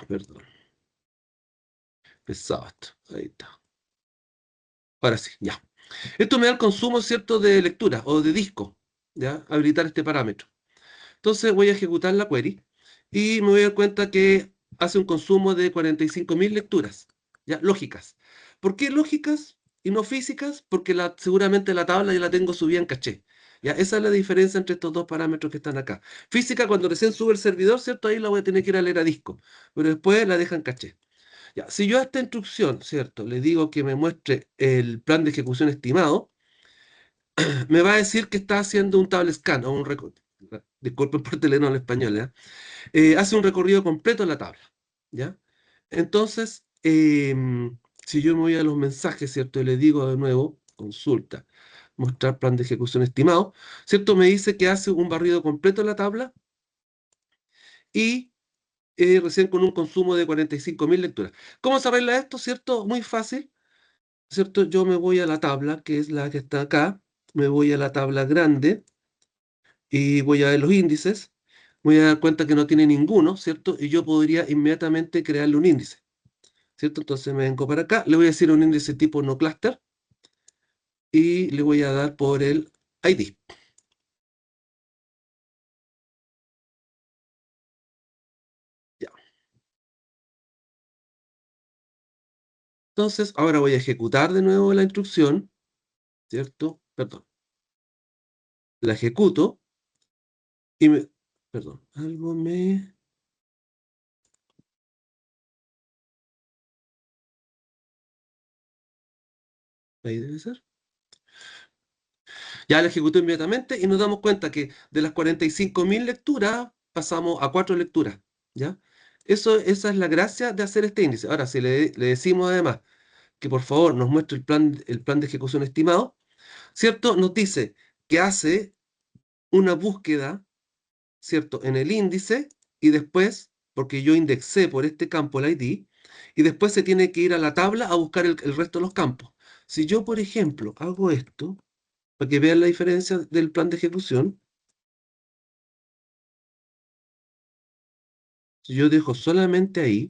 Perdón, pesado esto, ahí está. Ahora sí, ya. Esto me da el consumo, ¿cierto? De lectura o de disco, ¿ya? Habilitar este parámetro. Entonces voy a ejecutar la query y me voy a dar cuenta que hace un consumo de 45.000 lecturas, ¿ya? Lógicas. ¿Por qué lógicas y no físicas? Porque seguramente la tabla ya la tengo subida en caché. ¿Ya? Esa es la diferencia entre estos dos parámetros que están acá. Física, cuando recién sube el servidor, ¿cierto? Ahí la voy a tener que ir a leer a disco, pero después la deja en caché. Ya, si yo a esta instrucción, ¿cierto? Le digo que me muestre el plan de ejecución estimado, me va a decir que está haciendo un table scan o un recorrido. Disculpen por teléfono en español, ¿ya? Hace un recorrido completo en la tabla, ¿ya? Entonces, si yo me voy a los mensajes, ¿cierto? Y le digo de nuevo, consulta, mostrar plan de ejecución estimado, ¿cierto? Me dice que hace un barrido completo en la tabla y recién con un consumo de 45.000 lecturas. ¿Cómo se arregla esto, cierto? Muy fácil, ¿cierto? Yo me voy a la tabla, que es la que está acá, me voy a la tabla grande y voy a ver los índices, voy a dar cuenta que no tiene ninguno, ¿cierto? Y yo podría inmediatamente crearle un índice, ¿cierto? Entonces me vengo para acá, le voy a decir un índice tipo no cluster y le voy a dar por el ID. Ya. Entonces, ahora voy a ejecutar de nuevo la instrucción, ¿cierto? Perdón. La ejecuto y perdón, algo ahí debe ser. Ya la ejecutó inmediatamente y nos damos cuenta que de las 45.000 lecturas pasamos a 4 lecturas, ¿ya? Esa es la gracia de hacer este índice. Ahora, si le decimos además que por favor nos muestre el plan de ejecución estimado, ¿cierto? Nos dice que hace una búsqueda, ¿cierto? En el índice y después, porque yo indexé por este campo el ID, y después se tiene que ir a la tabla a buscar el resto de los campos. Si yo, por ejemplo, hago esto, para que vean la diferencia del plan de ejecución, si yo dejo solamente ahí,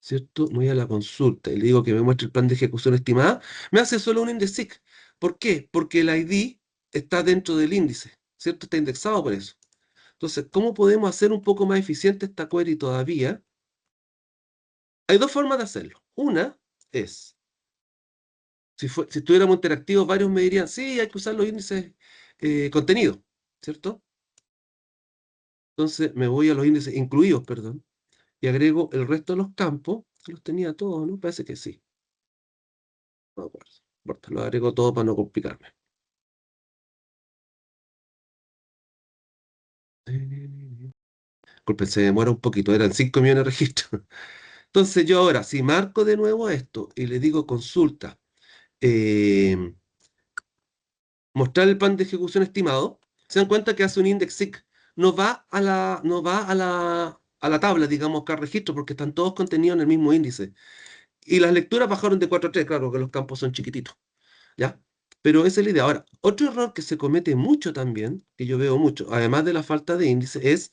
¿cierto? Voy a la consulta y le digo que me muestre el plan de ejecución estimada, me hace solo un INDEXIC. ¿Por qué? Porque el ID está dentro del índice, ¿cierto? Está indexado por eso. Entonces, ¿cómo podemos hacer un poco más eficiente esta query todavía? Hay dos formas de hacerlo. Una es, si estuviéramos interactivos, varios me dirían, sí, hay que usar los índices contenidos, ¿cierto? Entonces me voy a los índices incluidos, perdón, y agrego el resto de los campos, que los tenía todos, ¿no? Parece que sí. No me acuerdo. No importa, lo agrego todo para no complicarme. Disculpen, se demora un poquito, eran 5 millones de registros. Entonces yo ahora, si marco de nuevo esto y le digo consulta, eh, mostrar el plan de ejecución estimado, se dan cuenta que hace un index SIC. No va a la tabla, digamos, que registro, porque están todos contenidos en el mismo índice. Y las lecturas bajaron de 4 a 3, claro, que los campos son chiquititos, ¿ya? Pero esa es la idea. Ahora, otro error que se comete mucho también, que yo veo mucho, además de la falta de índice, es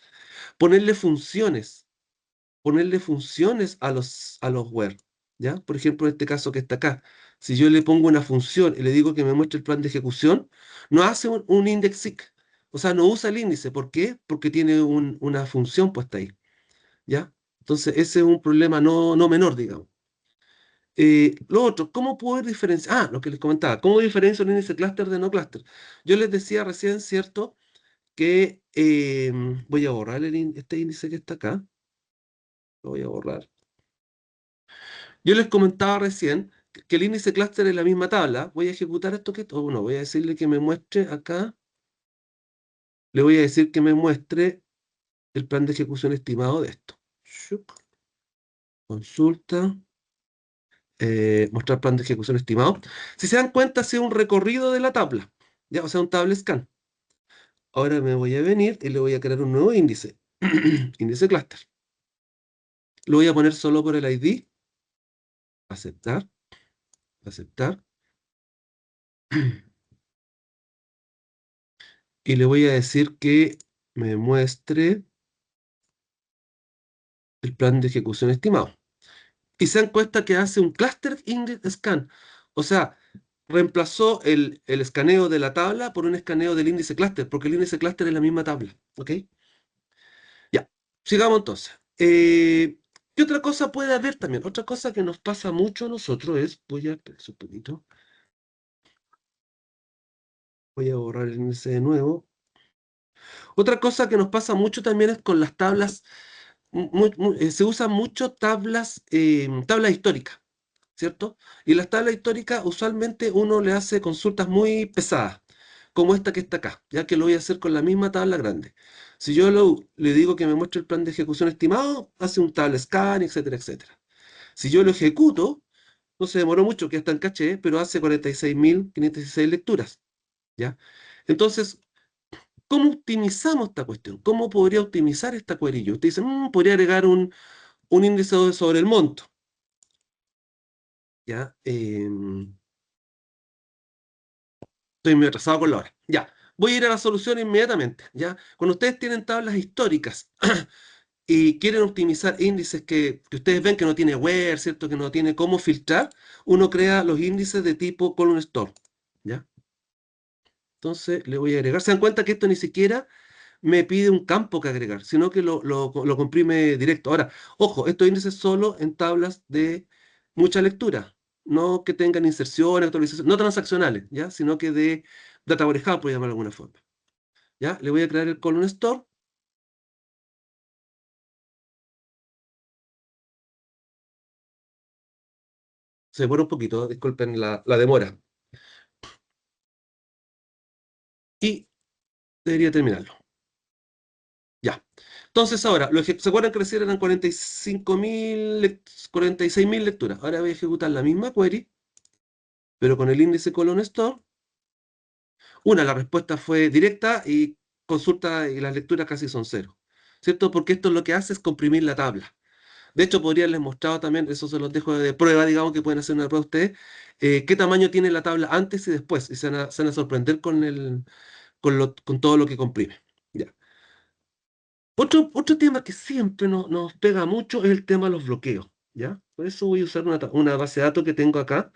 ponerle funciones, a los where, ¿ya? Por ejemplo, en este caso que está acá, si yo le pongo una función y le digo que me muestre el plan de ejecución, no hace un index seek, o sea, no usa el índice. ¿Por qué? Porque tiene una función puesta ahí, ¿ya? Entonces, ese es un problema no menor, digamos. Lo otro, ¿cómo poder diferenciar? Ah, lo que les comentaba, ¿cómo diferencio el índice cluster de no cluster? Yo les decía recién, ¿cierto? Que voy a borrar este índice que está acá, lo voy a borrar. Yo les comentaba recién que el índice cluster es la misma tabla. Voy a ejecutar esto bueno, voy a decirle que me muestre acá, le voy a decir que me muestre el plan de ejecución estimado de esto. Shup, consulta, mostrar plan de ejecución estimado. Si se dan cuenta, hace un recorrido de la tabla, ya, o sea, un table scan. Ahora me voy a venir y le voy a crear un nuevo índice, índice cluster. Lo voy a poner solo por el ID, aceptar, aceptar, y le voy a decir que me muestre el plan de ejecución estimado. Y se dan cuenta que hace un cluster index scan. O sea, reemplazó el escaneo de la tabla por un escaneo del índice cluster, porque el índice cluster es la misma tabla. ¿Ok? Ya, sigamos entonces. ¿Qué otra cosa puede haber también? Otra cosa que nos pasa mucho a nosotros es, espera un poquito, voy a borrar el índice de nuevo. Otra cosa que nos pasa mucho también es con las tablas, se usan mucho tablas históricas, ¿cierto? Y las tablas históricas usualmente uno le hace consultas muy pesadas, como esta que está acá, ya que lo voy a hacer con la misma tabla grande. Si yo le digo que me muestre el plan de ejecución estimado, hace un tabla scan, etcétera, etcétera. Si yo lo ejecuto, no se demoró mucho, que está en caché, pero hace 46.516 lecturas, ¿ya? Entonces, ¿cómo optimizamos esta cuestión? ¿Cómo podría optimizar esta query? Usted dice, podría agregar un índice sobre el monto, ¿ya? Estoy muy atrasado con la hora. Ya, voy a ir a la solución inmediatamente, ¿ya? Cuando ustedes tienen tablas históricas y quieren optimizar índices que ustedes ven que no tiene where, ¿cierto? Que no tiene cómo filtrar, uno crea los índices de tipo column store, ¿ya? Entonces le voy a agregar. Se dan cuenta que esto ni siquiera me pide un campo que agregar, sino que lo comprime directo. Ahora, ojo, estos índices solo en tablas de mucha lectura, no que tengan inserciones, actualizaciones, no transaccionales, ¿ya? Sino que de data warehouse, por llamarlo de alguna forma. ¿Ya? Le voy a crear el column store. Se demora un poquito, disculpen la demora. y debería terminarlo. Ya. Entonces ahora, ¿se acuerdan que recién eran 46.000 lecturas? Ahora voy a ejecutar la misma query, pero con el índice colon store. La respuesta fue directa y consulta y las lecturas casi son cero, ¿cierto? Porque esto lo que hace es comprimir la tabla. De hecho, podría haberles mostrado también, eso se los dejo de prueba, digamos que pueden hacer una prueba ustedes, qué tamaño tiene la tabla antes y después, y se van a sorprender con todo lo que comprime. Ya. Otro tema que siempre nos pega mucho es el tema de los bloqueos, ¿ya? Por eso voy a usar una base de datos que tengo acá,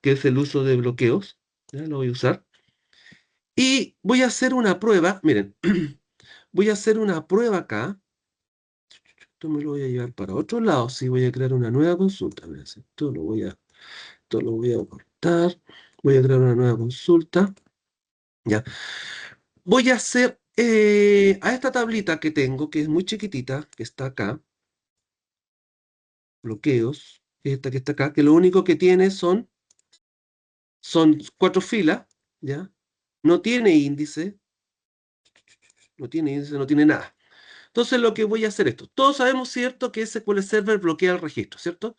que es el uso de bloqueos, ¿ya? Lo voy a usar. Y voy a hacer una prueba, miren, voy a hacer una prueba acá. Esto me lo voy a llevar para otro lado, sí, voy a crear una nueva consulta. Miren, esto lo voy a cortar, voy a crear una nueva consulta, ¿ya? Voy a hacer a esta tablita que tengo, que es muy chiquitita, que está acá, bloqueos, esta que está acá, que lo único que tiene son 4 filas, ¿ya? No tiene índice, no tiene nada. Entonces lo que voy a hacer esto. Todos sabemos, ¿cierto?, que SQL Server bloquea el registro, ¿cierto?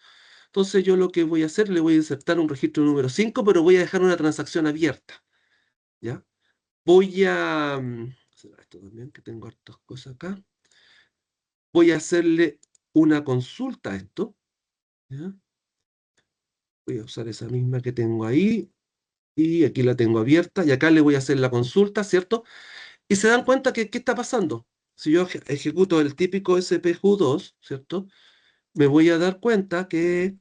Entonces yo lo que voy a hacer, le voy a insertar un registro número 5, pero voy a dejar una transacción abierta, ¿ya? Voy a... hacer esto también, que tengo hartas cosas acá. Voy a hacerle una consulta a esto, ¿ya? Voy a usar esa misma que tengo ahí, y aquí la tengo abierta, y acá le voy a hacer la consulta, ¿cierto? Y se dan cuenta que, ¿qué está pasando? Si yo ejecuto el típico SPHU2, ¿cierto? Me voy a dar cuenta que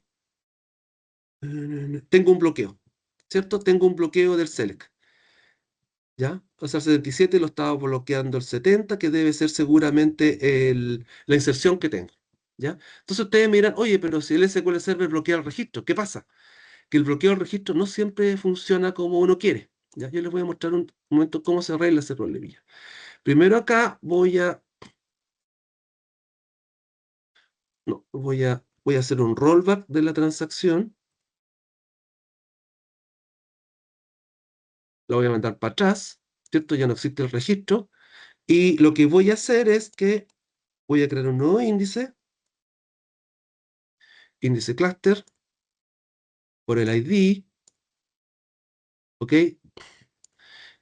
tengo un bloqueo, ¿cierto? Tengo un bloqueo del select, ¿ya? O sea, el 77 lo estaba bloqueando el 70, que debe ser seguramente la inserción que tengo, ¿ya? Entonces ustedes miran, oye, pero si el SQL Server bloquea el registro, ¿qué pasa? Que el bloqueo del registro no siempre funciona como uno quiere, ¿ya? Yo les voy a mostrar un momento cómo se arregla ese problemilla. Primero acá voy a hacer un rollback de la transacción, la voy a mandar para atrás, ¿cierto? Ya no existe el registro, y lo que voy a hacer es que voy a crear un nuevo índice cluster, por el ID, ¿ok?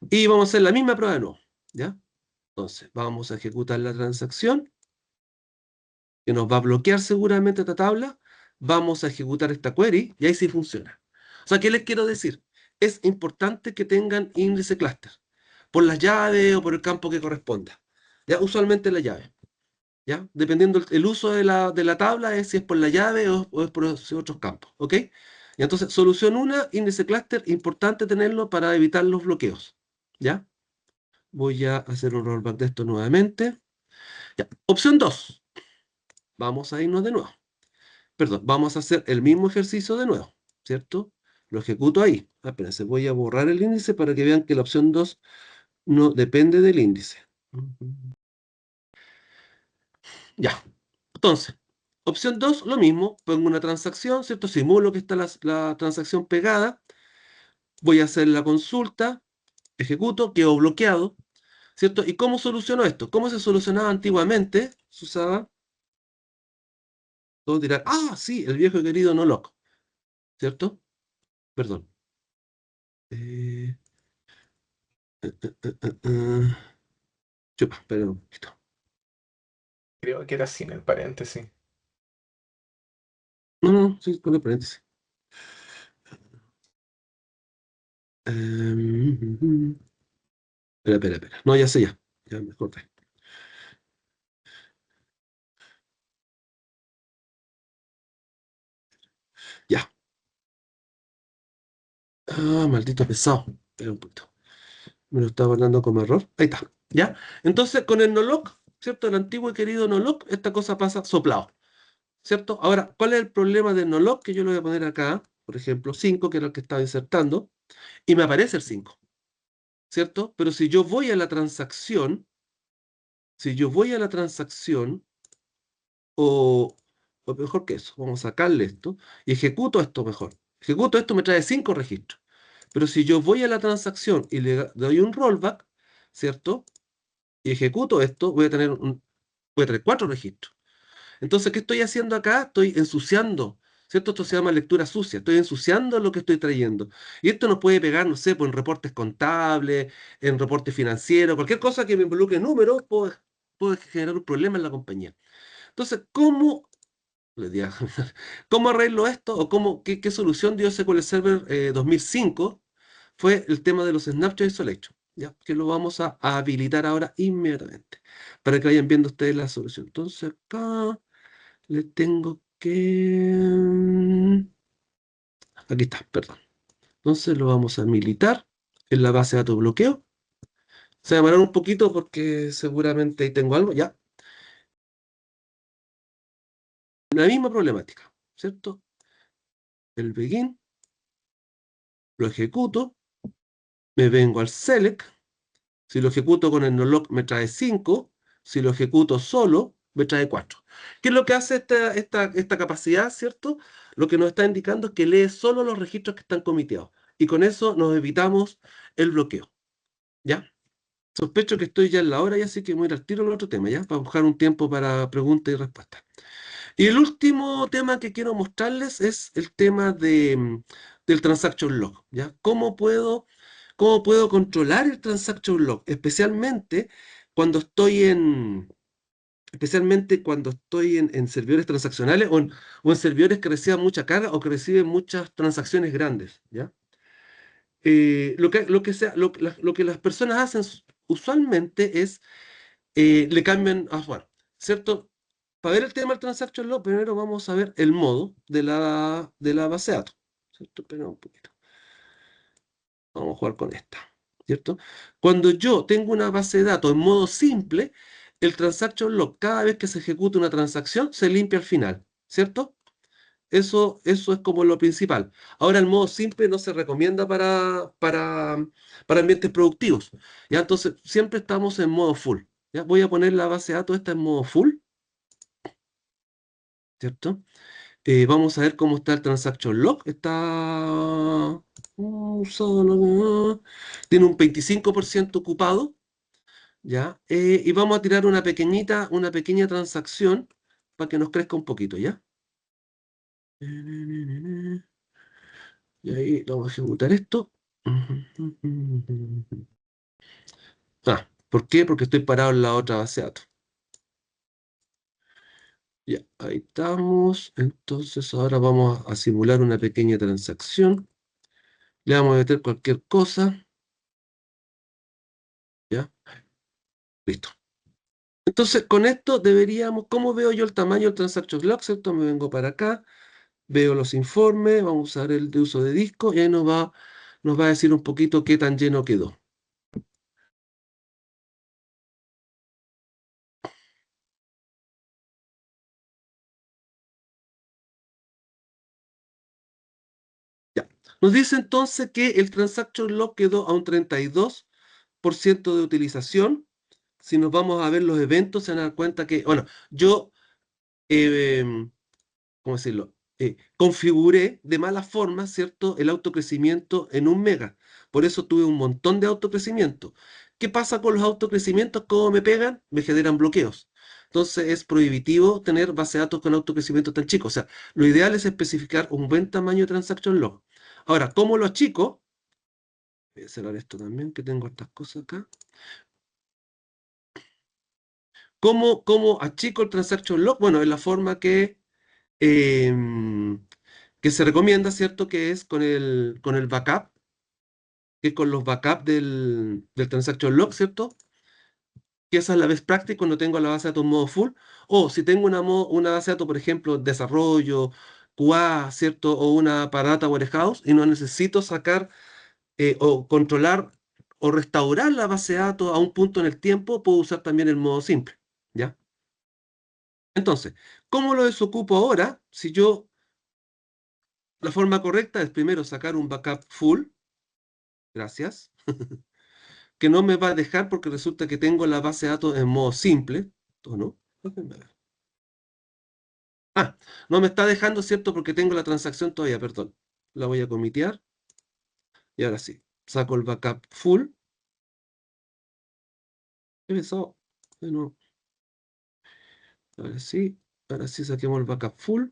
Y vamos a hacer la misma prueba de nuevo, ¿ya? Entonces, vamos a ejecutar la transacción, que nos va a bloquear seguramente esta tabla, vamos a ejecutar esta query, y ahí sí funciona. O sea, ¿qué les quiero decir? Es importante que tengan índice cluster, por las llaves o por el campo que corresponda, ¿ya? Usualmente la llave, ¿ya? Dependiendo el uso de la tabla, es si es por la llave o es por otros campos, ¿ok? Y entonces, solución 1, índice cluster, importante tenerlo para evitar los bloqueos, ¿ya? Voy a hacer un rollback de esto nuevamente. Ya. Opción 2, vamos a irnos de nuevo. Perdón, vamos a hacer el mismo ejercicio de nuevo, ¿cierto? Lo ejecuto ahí. Espérense, voy a borrar el índice para que vean que la opción 2 no depende del índice. Ya. Entonces, opción 2, lo mismo. Pongo una transacción, ¿cierto? Simulo que está la transacción pegada. Voy a hacer la consulta. Ejecuto, quedó bloqueado, ¿cierto? ¿Y cómo soluciono esto? ¿Cómo se solucionaba antiguamente? Se usaba, todos dirán, sí, el viejo y querido noloc, ¿cierto? Perdón. Eh, Chupa, espera un poquito. Creo que era sin el paréntesis. No, no, sí, con el paréntesis. Espera. No, ya sé ya. Ya me acordé. Ya. Maldito pesado. Espera un poquito. Me lo estaba guardando como error. Ahí está. ¿Ya? Entonces, con el noloc, ¿cierto? El antiguo y querido noloc, esta cosa pasa soplado, ¿cierto? Ahora, ¿cuál es el problema del noloc? Que yo lo voy a poner acá, por ejemplo, 5, que era el que estaba insertando, y me aparece el 5, ¿cierto? Pero si yo voy a la transacción, o, o mejor que eso, vamos a sacarle esto, y ejecuto esto mejor. Ejecuto esto, me trae 5 registros. Pero si yo voy a la transacción y le doy un rollback, ¿cierto? Y ejecuto esto, voy a tener 4 registros. Entonces, ¿qué estoy haciendo acá? Estoy ensuciando, ¿cierto? Esto se llama lectura sucia. Estoy ensuciando lo que estoy trayendo. Y esto nos puede pegar, no sé, pues en reportes contables, en reportes financieros, cualquier cosa que me involucre números, puede generar un problema en la compañía. Entonces, les diga, ¿cómo arreglo esto? ¿O qué solución dio SQL Server 2005? Fue el tema de los Snapshot Isolation, ¿ya? Que lo vamos a habilitar ahora inmediatamente, para que vayan viendo ustedes la solución. Entonces, acá le tengo que... Aquí está, perdón. Entonces lo vamos a habilitar en la base de datos bloqueo. Se va a demorar un poquito porque seguramente ahí tengo algo, ya. La misma problemática, ¿cierto? El begin, lo ejecuto, me vengo al select. Si lo ejecuto con el nolog me trae 5, si lo ejecuto solo me trae 4. ¿Qué es lo que hace esta capacidad, cierto? Lo que nos está indicando es que lee solo los registros que están comiteados. Y con eso nos evitamos el bloqueo. ¿Ya? Sospecho que estoy ya en la hora, y así que voy a ir al tiro al otro tema, ¿ya? Para buscar un tiempo para preguntas y respuestas. Y el último tema que quiero mostrarles es el tema del transaction log, ¿ya? ¿Cómo puedo controlar el transaction log? Especialmente cuando estoy en servidores transaccionales o en servidores que reciban mucha carga o que reciben muchas transacciones grandes, ¿ya? Lo que las personas hacen usualmente es le cambian, bueno, ¿cierto? Para ver el tema del transaction log, primero vamos a ver el modo de la base de datos, ¿cierto? Espera un poquito. Vamos a jugar con esta, ¿cierto? Cuando yo tengo una base de datos en modo simple, el transaction log, cada vez que se ejecuta una transacción, se limpia al final, ¿cierto? Eso es como lo principal. Ahora, el modo simple no se recomienda para ambientes productivos, ¿ya? Entonces, siempre estamos en modo full, ¿ya? Voy a poner la base de datos esta en modo full, ¿cierto? Vamos a ver cómo está el transaction log. Tiene un 25% ocupado, ¿ya? Y vamos a tirar una pequeña transacción para que nos crezca un poquito, ¿ya? Y ahí vamos a ejecutar esto. ¿Por qué? Porque estoy parado en la otra base de datos. Ya, ahí estamos. Entonces ahora vamos a simular una pequeña transacción. Le vamos a meter cualquier cosa. ¿Ya? Listo. Entonces, con esto ¿cómo veo yo el tamaño del transaction log? ¿Cierto? Me vengo para acá, veo los informes, vamos a usar el de uso de disco y ahí nos va a decir un poquito qué tan lleno quedó. Ya. Nos dice entonces que el transaction log quedó a un 32% de utilización. Si nos vamos a ver los eventos, se van a dar cuenta que, bueno, yo, ¿cómo decirlo? Configuré de mala forma, ¿cierto?, el autocrecimiento en 1 mega. Por eso tuve un montón de autocrecimiento. ¿Qué pasa con los autocrecimientos? ¿Cómo me pegan? Me generan bloqueos. Entonces es prohibitivo tener base de datos con autocrecimiento tan chico. O sea, lo ideal es especificar un buen tamaño de transaction log. Ahora, ¿cómo lo achico? Voy a cerrar esto también, que tengo estas cosas acá. ¿Cómo achico el transaction log? Bueno, es la forma que se recomienda, ¿cierto? Que es con el backup, que es con los backups del transaction log, ¿cierto? Que esa es la best practice cuando tengo la base de datos en modo full. O si tengo una base de datos, por ejemplo, desarrollo, QA, ¿cierto? O una para data warehouse y no necesito sacar o controlar o restaurar la base de datos a un punto en el tiempo, puedo usar también el modo simple, ¿ya? Entonces, ¿cómo lo desocupo ahora? La forma correcta es primero sacar un backup full, gracias, que no me va a dejar porque resulta que tengo la base de datos en modo simple, ¿o no? Déjenme ver. No me está dejando, ¿cierto? Porque tengo la transacción todavía, perdón. La voy a comitear y ahora sí, saco el backup full ¿Qué pasó? Bueno, ahora sí saquemos el backup full.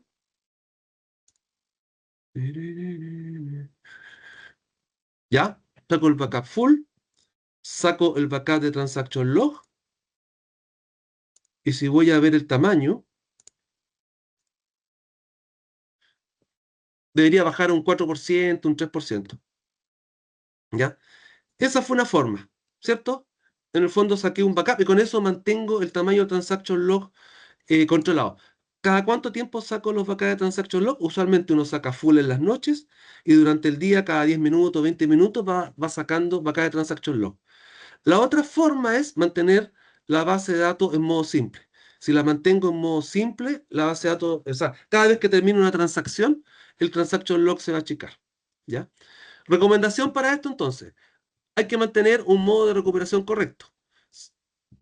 Ya, saco el backup full, saco el backup de transaction log, y si voy a ver el tamaño, debería bajar un 4%, un 3%. ¿Ya? Esa fue una forma, ¿cierto? En el fondo saqué un backup y con eso mantengo el tamaño de transaction log controlado. ¿Cada cuánto tiempo saco los backups de transaction log? Usualmente uno saca full en las noches y durante el día, cada 10 minutos, 20 minutos, va sacando backups de transaction log. La otra forma es mantener la base de datos en modo simple. Si la mantengo en modo simple, la base de datos, o sea, cada vez que termine una transacción, el transaction log se va a achicar. ¿Ya? Recomendación para esto entonces, hay que mantener un modo de recuperación correcto.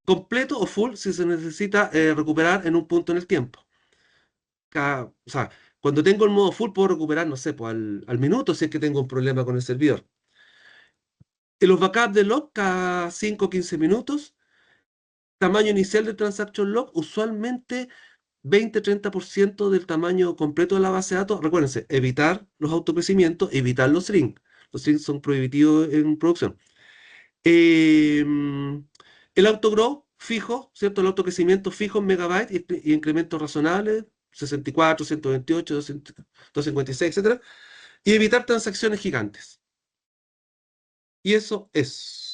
Completo o full si se necesita recuperar en un punto en el tiempo. O sea, cuando tengo el modo full puedo recuperar, no sé, pues al minuto si es que tengo un problema con el servidor. En los backups de log, cada 5 o 15 minutos, tamaño inicial del transaction log, usualmente 20-30% del tamaño completo de la base de datos. Recuérdense, evitar los autocrecimientos, evitar los strings. Los strings son prohibitivos en producción. El autogrow fijo, ¿cierto? El autocrecimiento fijo en megabytes y incrementos razonables, 64, 128, 256, etc. Y evitar transacciones gigantes. Y eso es.